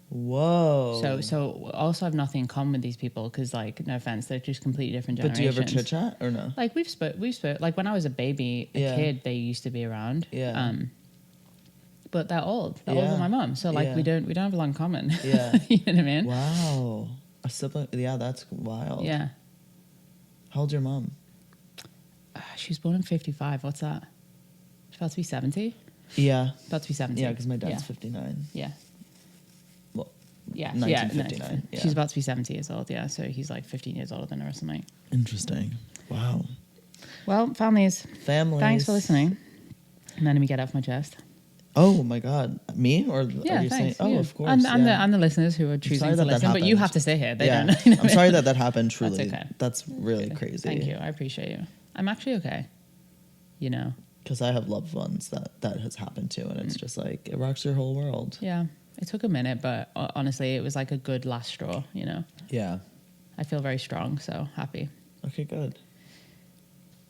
Whoa. So also have nothing in common with these people because, like, no offense, they're just completely different But generations. do you ever chit chat or no? Like we've spoke. Like when I was a baby, a kid, they used to be around. Yeah. But they're old. They're older than my mum. So like we don't have a lot in common. Yeah. You know what I mean? Wow. A sibling. Yeah, that's wild. Yeah. How old's your mom? She was born in 55. What's that? She's about to be 70. Yeah. About to be 70. Yeah, because my dad's 59. Yeah. Well, Yeah. 1959. She's about to be 70 years old. Yeah. So he's like 15 years older than her or something. Interesting. Wow. Well, families. Families. Thanks for listening. And let me get off my chest. Oh my God, me or yeah, are you thanks. saying? Yeah. Oh, of course. And the listeners who are choosing to listen, but you have to stay here. They don't. I'm sorry that happened. Truly, That's okay. That's really crazy. Thank you. I appreciate you. I'm actually okay. You know, because I have loved ones that has happened to, and it's just like it rocks your whole world. Yeah, it took a minute, but honestly, it was like a good last straw. You know. Yeah. I feel very strong, so happy. Okay, good.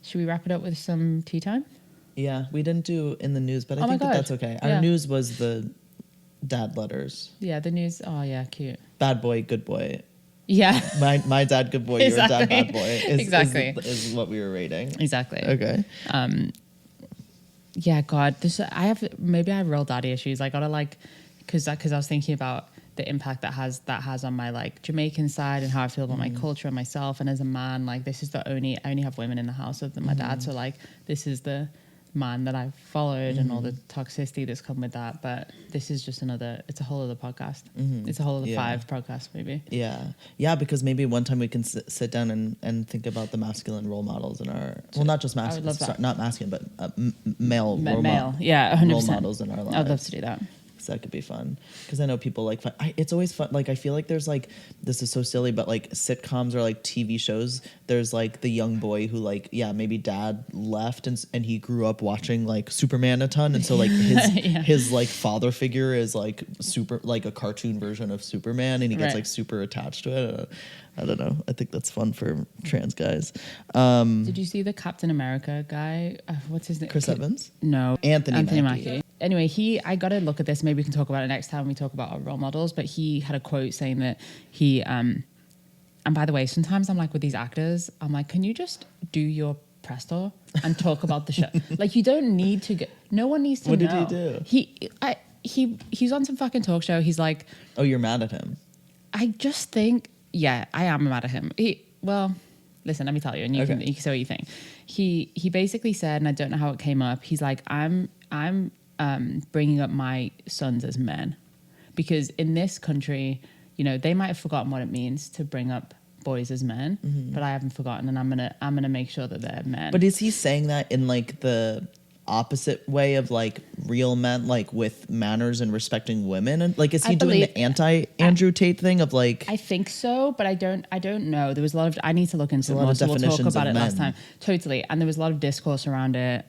Should we wrap it up with some tea time? Yeah, we didn't do in the news, but I think that's okay. Our news was the dad letters. Yeah, the news. Oh, yeah, cute. Bad boy, good boy. Yeah. My dad, good boy. Exactly. Your dad, bad boy. Is is what we were rating. Exactly. Okay. Yeah, God, I have real daddy issues. I gotta like, because I was thinking about the impact that has on my like Jamaican side and how I feel about my culture and myself. And as a man, like I only have women in the house other than my dad. So like this is the man that I've followed and all the toxicity that's come with that. But this is just it's a whole other podcast. It's a whole other 5 podcasts maybe. Yeah, because maybe one time we can sit down and think about the masculine role models in our, well, not just masculine, not masculine, but male yeah, 100%. role models in our lives. I'd love to do that. So that could be fun because I know people like fun. It's always fun. Like I feel like there's like, this is so silly, but like sitcoms or like TV shows, there's like the young boy who like, maybe dad left and he grew up watching like Superman a ton, and so like his his like father figure is like super, like a cartoon version of Superman, and he gets like super attached to it. I don't know. I think that's fun for trans guys. Did you see the Captain America guy? What's his name? Chris Evans? No, Anthony Mackie. Anyway, I got to look at this. Maybe we can talk about it next time we talk about our role models. But he had a quote saying that he, and by the way, sometimes I'm like with these actors, I'm like, can you just do your press tour and talk about the show? Like, you don't need to get, no one needs to know. What did he do? He's on some fucking talk show. He's like, oh, you're mad at him? I just think, yeah, I am mad at him. Well, listen, let me tell you, and you can say what you think. He basically said, and I don't know how it came up. He's like, I'm bringing up my sons as men, because in this country, you know, they might have forgotten what it means to bring up boys as men, but I haven't forgotten, and I'm gonna make sure that they're men. But is he saying that in like the opposite way of like real men, like with manners and respecting women, and like is he doing the anti Andrew Tate thing of like? I think so, but I don't know. There was a lot of, I need to look into it more, so we'll talk about it last time. Totally, and there was a lot of discourse around it.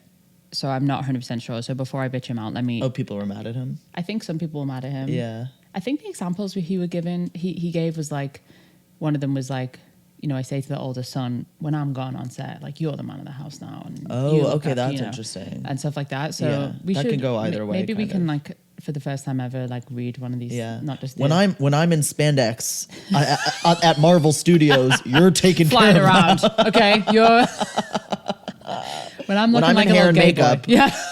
So I'm not 100% sure. So before I bitch him out, let me... Oh, people were mad at him? I think some people were mad at him. Yeah. I think the examples he gave was like, one of them was like, you know, I say to the older son, when I'm gone on set, like, you're the man of the house now. And that's interesting. And stuff like that. So we should... That can go either way. Maybe we can, like, for the first time ever, like, read one of these. Yeah. Not just... When I'm in spandex at Marvel Studios, you're taking flying care around. Okay? You're... When I'm looking like in a hair little and gay makeup. boy. Yeah.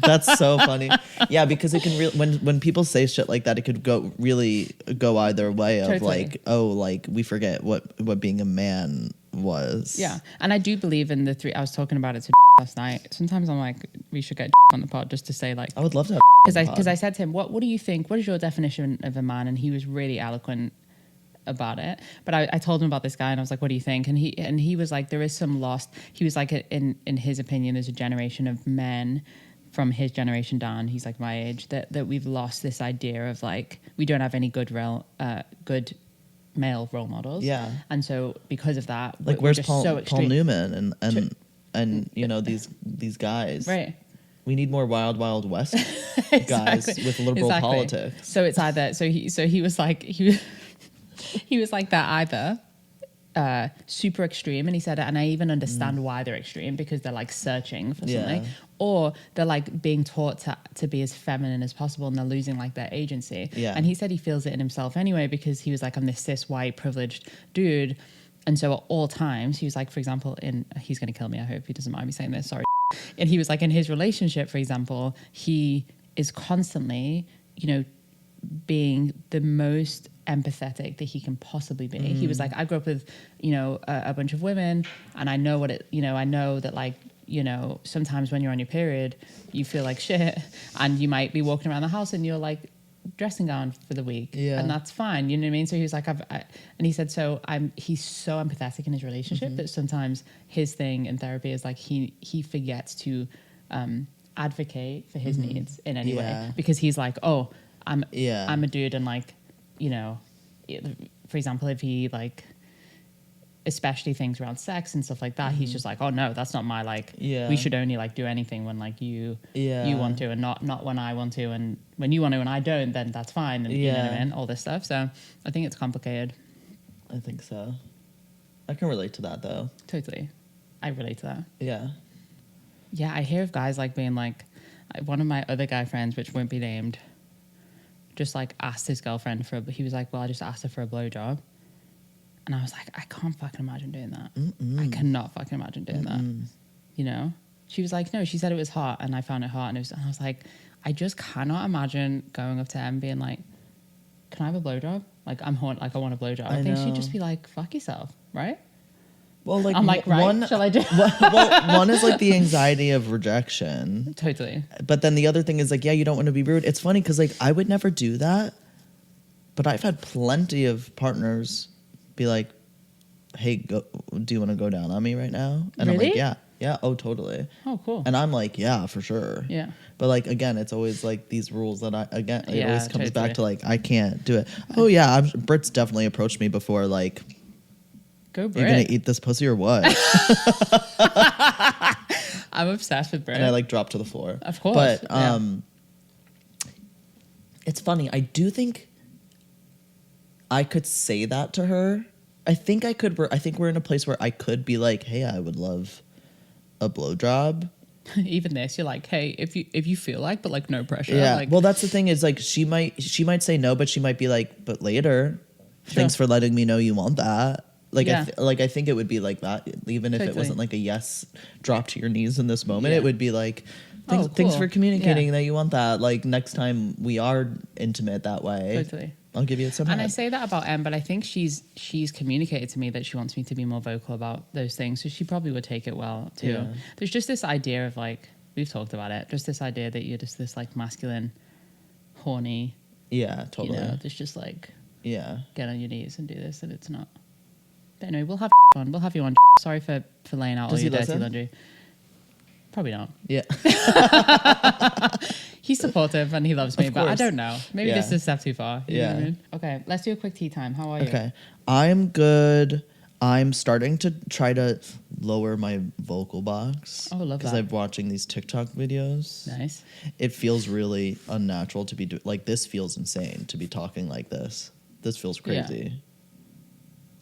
That's so funny. Yeah, because it can when people say shit like that, it could go either way of like, oh, like we forget what being a man was. Yeah. And I do believe in the 3. I was talking about it to last night. Sometimes I'm like, we should get on the pod just to say like, I would love to have because I said to him, what do you think? What is your definition of a man? And he was really eloquent about it. But I told him about this guy and I was like, what do you think? And he was like, there is some lost. He was like, in his opinion, there's a generation of men from his generation down, he's like my age, that we've lost this idea of like, we don't have any good male role models. Yeah. And so because of that, Like, we're where's just Paul, so Paul extreme. Newman and you know, these guys. Right. We need more Wild Wild West guys Exactly. with liberal Exactly. politics. So it's either he was like he was like that either super extreme, and he said it, and I even understand why they're extreme, because they're like searching for something, Yeah. or they're like being taught to be as feminine as possible, and they're losing like their agency. Yeah. And he said he feels it in himself anyway, because he was like, I'm this cis white privileged dude, and so at all times he was like, for example, he's gonna kill me, I hope he doesn't mind me saying this, sorry. And he was like, in his relationship, for example, he is constantly, you know, being the most empathetic that he can possibly be. He was like, I grew up with, you know, a bunch of women, and I know what it, you know, I know that, like, you know, sometimes when you're on your period, you feel like shit, and you might be walking around the house and you're like dressing gown for the week, Yeah. and that's fine, you know what I mean? So he was like, and he said, so he's so empathetic in his relationship that sometimes his thing in therapy is like he forgets to advocate for his needs in any way, because he's like, oh, I'm a dude, and like, you know, for example, if he like, especially things around sex and stuff like that, he's just like, oh no, that's not my, like, we should only like do anything when like you want to, and not when I want to, and when you want to and I don't, then that's fine, and you know what I mean, all this stuff. So I think it's complicated. I think so. I can relate to that though. Totally, I relate to that. Yeah. I hear of guys like being like, one of my other guy friends, which won't be named, just like asked his girlfriend he was like, well, I just asked her for a blowjob. And I was like, I can't fucking imagine doing that. I cannot fucking imagine doing that. You know? She was like, no, she said it was hot, and I found it hot, and I was like, I just cannot imagine going up to Em being like, can I have a blowjob? Like, I'm horny, like I want a blowjob. I think she'd just be like, fuck yourself, right? Well, like, I'm like, right, shall I do? well, one is like the anxiety of rejection. Totally. But then the other thing is like, yeah, you don't want to be rude. It's funny because like I would never do that, but I've had plenty of partners be like, hey, do you want to go down on me right now? And Really? I'm like, yeah, oh, totally. Oh, cool. And I'm like, yeah, for sure. Yeah. But like, again, it's always like these rules that it always comes totally. back to like, I can't do it. Oh yeah, Britt's definitely approached me before, like, go Brit. you're gonna eat this pussy or what? I'm obsessed with Brit. And I like dropped to the floor. Of course. But it's funny. I do think I could say that to her. I think I could. I think we're in a place where I could be like, hey, I would love a blowjob. Even this, you're like, hey, if you feel like, but like no pressure. Yeah. Like, well, that's the thing is like she might say no, but she might be like, but later. Sure. Thanks for letting me know you want that. Like, Yeah. I think it would be like that, even if it Totally. wasn't like a yes, drop to your knees in this moment. Yeah. It would be like, Oh, thanks cool. for communicating Yeah. that you want that. Like, next time we are intimate that way, Totally. I'll give you some And I head. say that about Em, but I think she's communicated to me that she wants me to be more vocal about those things. So she probably would take it well too. Yeah. There's just this idea of like, we've talked about it, just this idea that you're just this like masculine, horny, Yeah, totally. you know, that's just like, Yeah. get on your knees and do this, and it's not. But anyway, we'll have on. We'll have you on. Sorry for laying out Does all your he dirty listen? laundry. Probably not. Yeah. He's supportive and he loves me, Of but I course. don't know. Maybe Yeah. this is a step too far. You know what I Yeah. mean? Okay, let's do a quick tea time. How are you? Okay. I'm good. I'm starting to try to lower my vocal box. Oh, love Because that. I'm watching these TikTok videos. Nice. It feels really unnatural to be like this feels insane to be talking like this. This feels crazy.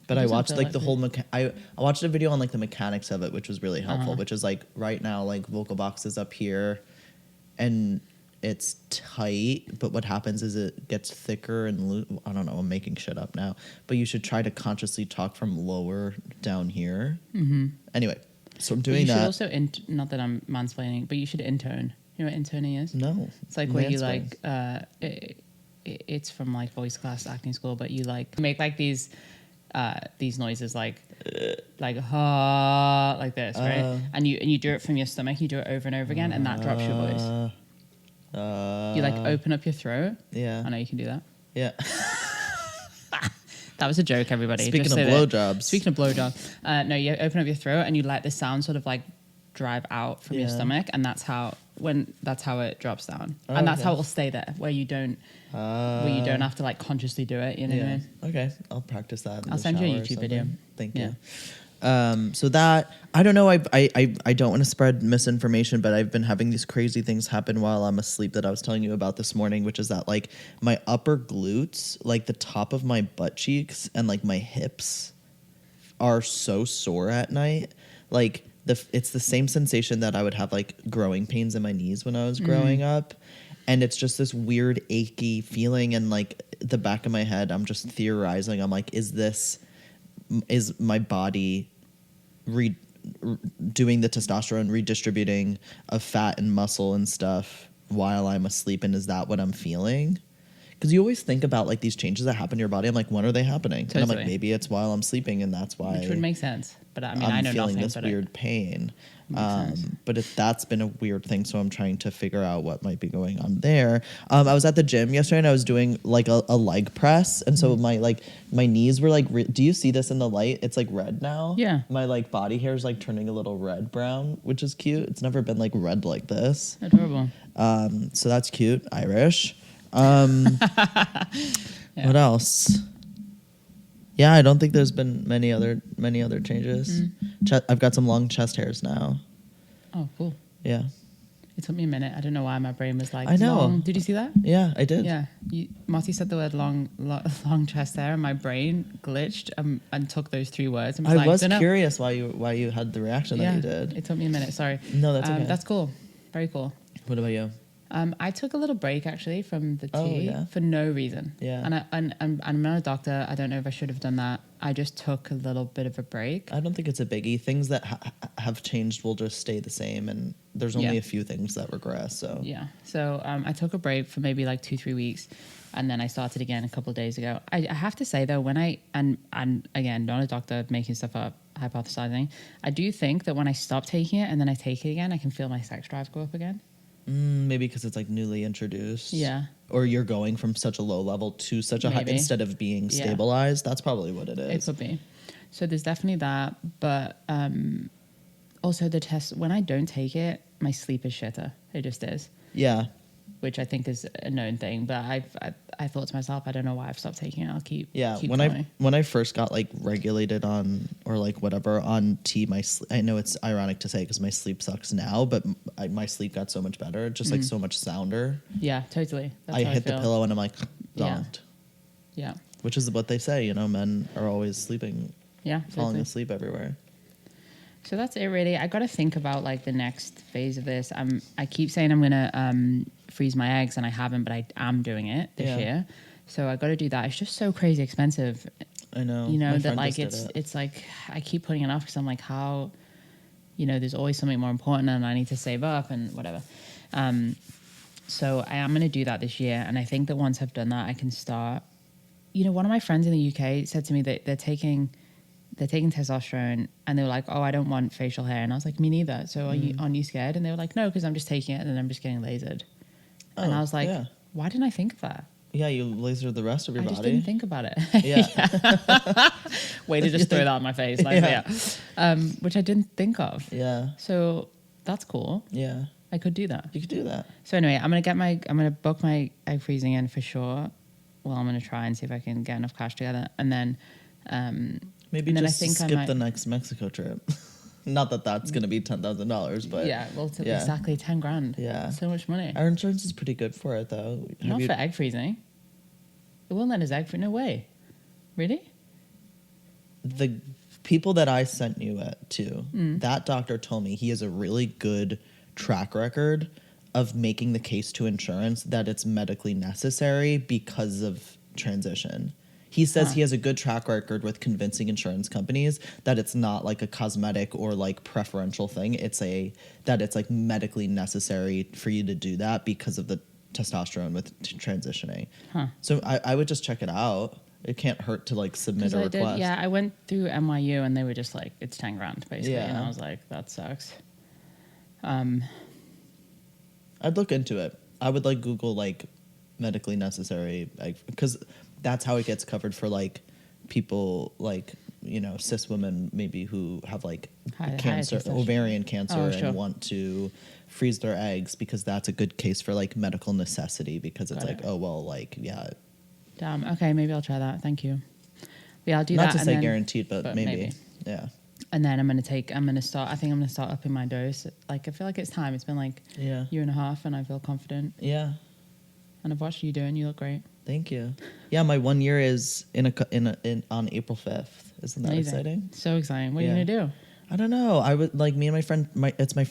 But It I doesn't watched feel like like the it. whole I watched a video on like the mechanics of it, which was really helpful. Uh-huh. Which is like right now like vocal box is up here, and it's tight. But what happens is it gets thicker and I don't know. I'm making shit up now. But you should try to consciously talk from lower down here. Mm-hmm. Anyway, so I'm But doing you that. should also, not that I'm mansplaining, but you should intone. You know what intoning is? No, It's like where you mansplain. like, it's from like voice class, acting school, but you like make like these noises like ha, like this, right? And you do it from your stomach. You do it over and over again, and that drops your voice. You like open up your throat. Yeah. I know you can do that. Yeah. That was a joke, everybody. Speaking Just of so that- blowjobs. Speaking of blowjobs, no, you open up your throat and you let the sound sort of like drive out from your Yeah. stomach, and that's how it drops down, Oh, and that's okay. how it will stay there, where you don't have to like consciously do it. You know what I mean? Okay, I'll practice that. I'll send you a shower or YouTube video. something. Thank Yeah. you. So that I don't know. I don't want to spread misinformation, but I've been having these crazy things happen while I'm asleep that I was telling you about this morning, which is that like my upper glutes, like the top of my butt cheeks, and like my hips are so sore at night. Like it's the same sensation that I would have like growing pains in my knees when I was growing up. And it's just this weird achy feeling, and like the back of my head, I'm just theorizing. I'm like, is my body doing the testosterone redistributing of fat and muscle and stuff while I'm asleep, and is that what I'm feeling? Because you always think about like these changes that happen to your body. I'm like, when are they happening? Totally. And I'm like, maybe it's while I'm sleeping, and that's why Which would make sense. But I mean, I'm I know feeling nothing. this but weird pain. makes sense. But if that's been a weird thing, so I'm trying to figure out what might be going on there. I was at the gym yesterday and I was doing like a leg press, and so my knees were like. Do you see this in the light? It's like red now. Yeah. My like body hair is like turning a little red brown, which is cute. It's never been like red like this. Adorable. So that's cute. Irish. Yeah. What else? Yeah, I don't think there's been many other changes. I've got some long chest hairs now. Oh, cool. Yeah. It took me a minute. I don't know why my brain was like, I know. long. Did you see that? Yeah, I did. Yeah. Motti said the word long chest hair, and my brain glitched and took those 3 words. And I was "Dunno." curious why you had the reaction that you did. It took me a minute. Sorry. No, that's okay. That's cool. Very cool. What about you? I took a little break actually from the tea Oh, yeah? for no reason. Yeah. And I'm not a doctor. I don't know if I should have done that. I just took a little bit of a break. I don't think it's a biggie. Things that have changed will just stay the same, and there's only Yeah. a few things that regress. So Yeah. So I took a break for maybe like 2-3 weeks, and then I started again a couple of days ago. I have to say though, when and again, not a doctor, making stuff up, hypothesizing, I do think that when I stop taking it and then I take it again, I can feel my sex drive go up again. maybe because it's like newly introduced. Yeah. Or you're going from such a low level to such a high Maybe. instead of being Yeah. stabilized. That's probably what it It is. could be. So there's definitely that, but also the test, when I don't take it, my sleep is shitter. It just is, Yeah. which I think is a known thing. But I thought to myself, I don't know why I've stopped taking it. I'll keep When going. I first got like regulated on or like whatever on tea, I know it's ironic to say because my sleep sucks now, but my sleep got so much better, just like so much sounder. Yeah, totally. That's I how hit the feel. pillow and I'm like Yeah. zonked, Yeah, which is what they say. Men are always sleeping, yeah, falling totally. asleep everywhere. So that's it, really. I got to think about like the next phase of this. I keep saying I'm gonna freeze my eggs, and I haven't, but I am doing it this Yeah. year. So I got to do that. It's just so crazy expensive. I know. You know My that friend like just did it. it's like I keep putting it off because I'm like, how, there's always something more important, and I need to save up and whatever. So I am going to do that this year, and I think that once I've done that, I can start. One of my friends in the UK said to me that they're taking testosterone, and they were like, "Oh, I don't want facial hair," and I was like, "Me neither." So aren't you scared? And they were like, "No, because I'm just taking it, and then I'm just getting lasered." And I was like, yeah. "Why didn't I think of that? Yeah, you laser the rest of your I body. just didn't think about it." Yeah. Way to just throw that on my face, like, yeah. Which I didn't think of. Yeah. So that's cool. Yeah. I could do that. You could do that. So anyway, I'm gonna book my egg freezing in for sure. Well, I'm gonna try and see if I can get enough cash together, and then Maybe and then I just think I skip might- the next Mexico trip. Not that that's going to be $10,000, but yeah, well, it's yeah. exactly 10 grand. Yeah. So much money. Our insurance is pretty good for it, though. Not for egg freezing. It won't let us egg freeze. No way. Really? The people that I sent you to, Mm. that doctor told me he has a really good track record of making the case to insurance that it's medically necessary because of transition. He says he has a good track record with convincing insurance companies that it's not like a cosmetic or like preferential thing. It's like medically necessary for you to do that because of the testosterone with transitioning. Huh. So I would just check it out. It can't hurt to like submit a I request. I went through NYU and they were just like, it's 10 grand basically. Yeah. And I was like, that sucks. I'd look into it. I would like Google like medically necessary, because that's how it gets covered for like people like cis women maybe who have like High cancer, testosterone. ovarian cancer, Oh, sure. and want to freeze their eggs, because that's a good case for like medical necessity, because it's Got like, it. oh well, like, yeah, Damn. Okay, maybe I'll try that. Thank you. Yeah, I'll do not that. to and say then, guaranteed, but maybe. Yeah. And then I'm gonna start. I think I'm gonna start upping my dose. Like I feel like it's time. It's been like Yeah. year and a half, and I feel confident. Yeah. And I've watched you do, and you look great. Thank you. Yeah, my 1 year is on April 5th. Isn't that Amazing. exciting? So exciting. What are Yeah. you gonna do? I don't know. I would like, me and my friend. It's my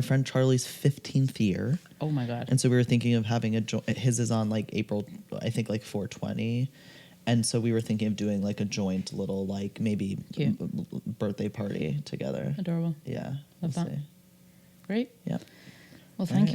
friend Charlie's 15th year, Oh my god. and so we were thinking of having his is on like April, I think like 420, and so we were thinking of doing like a joint little like maybe Cute. birthday party together. Adorable. Yeah. Love we'll that. see. Great. Yep. Well, thank right. you.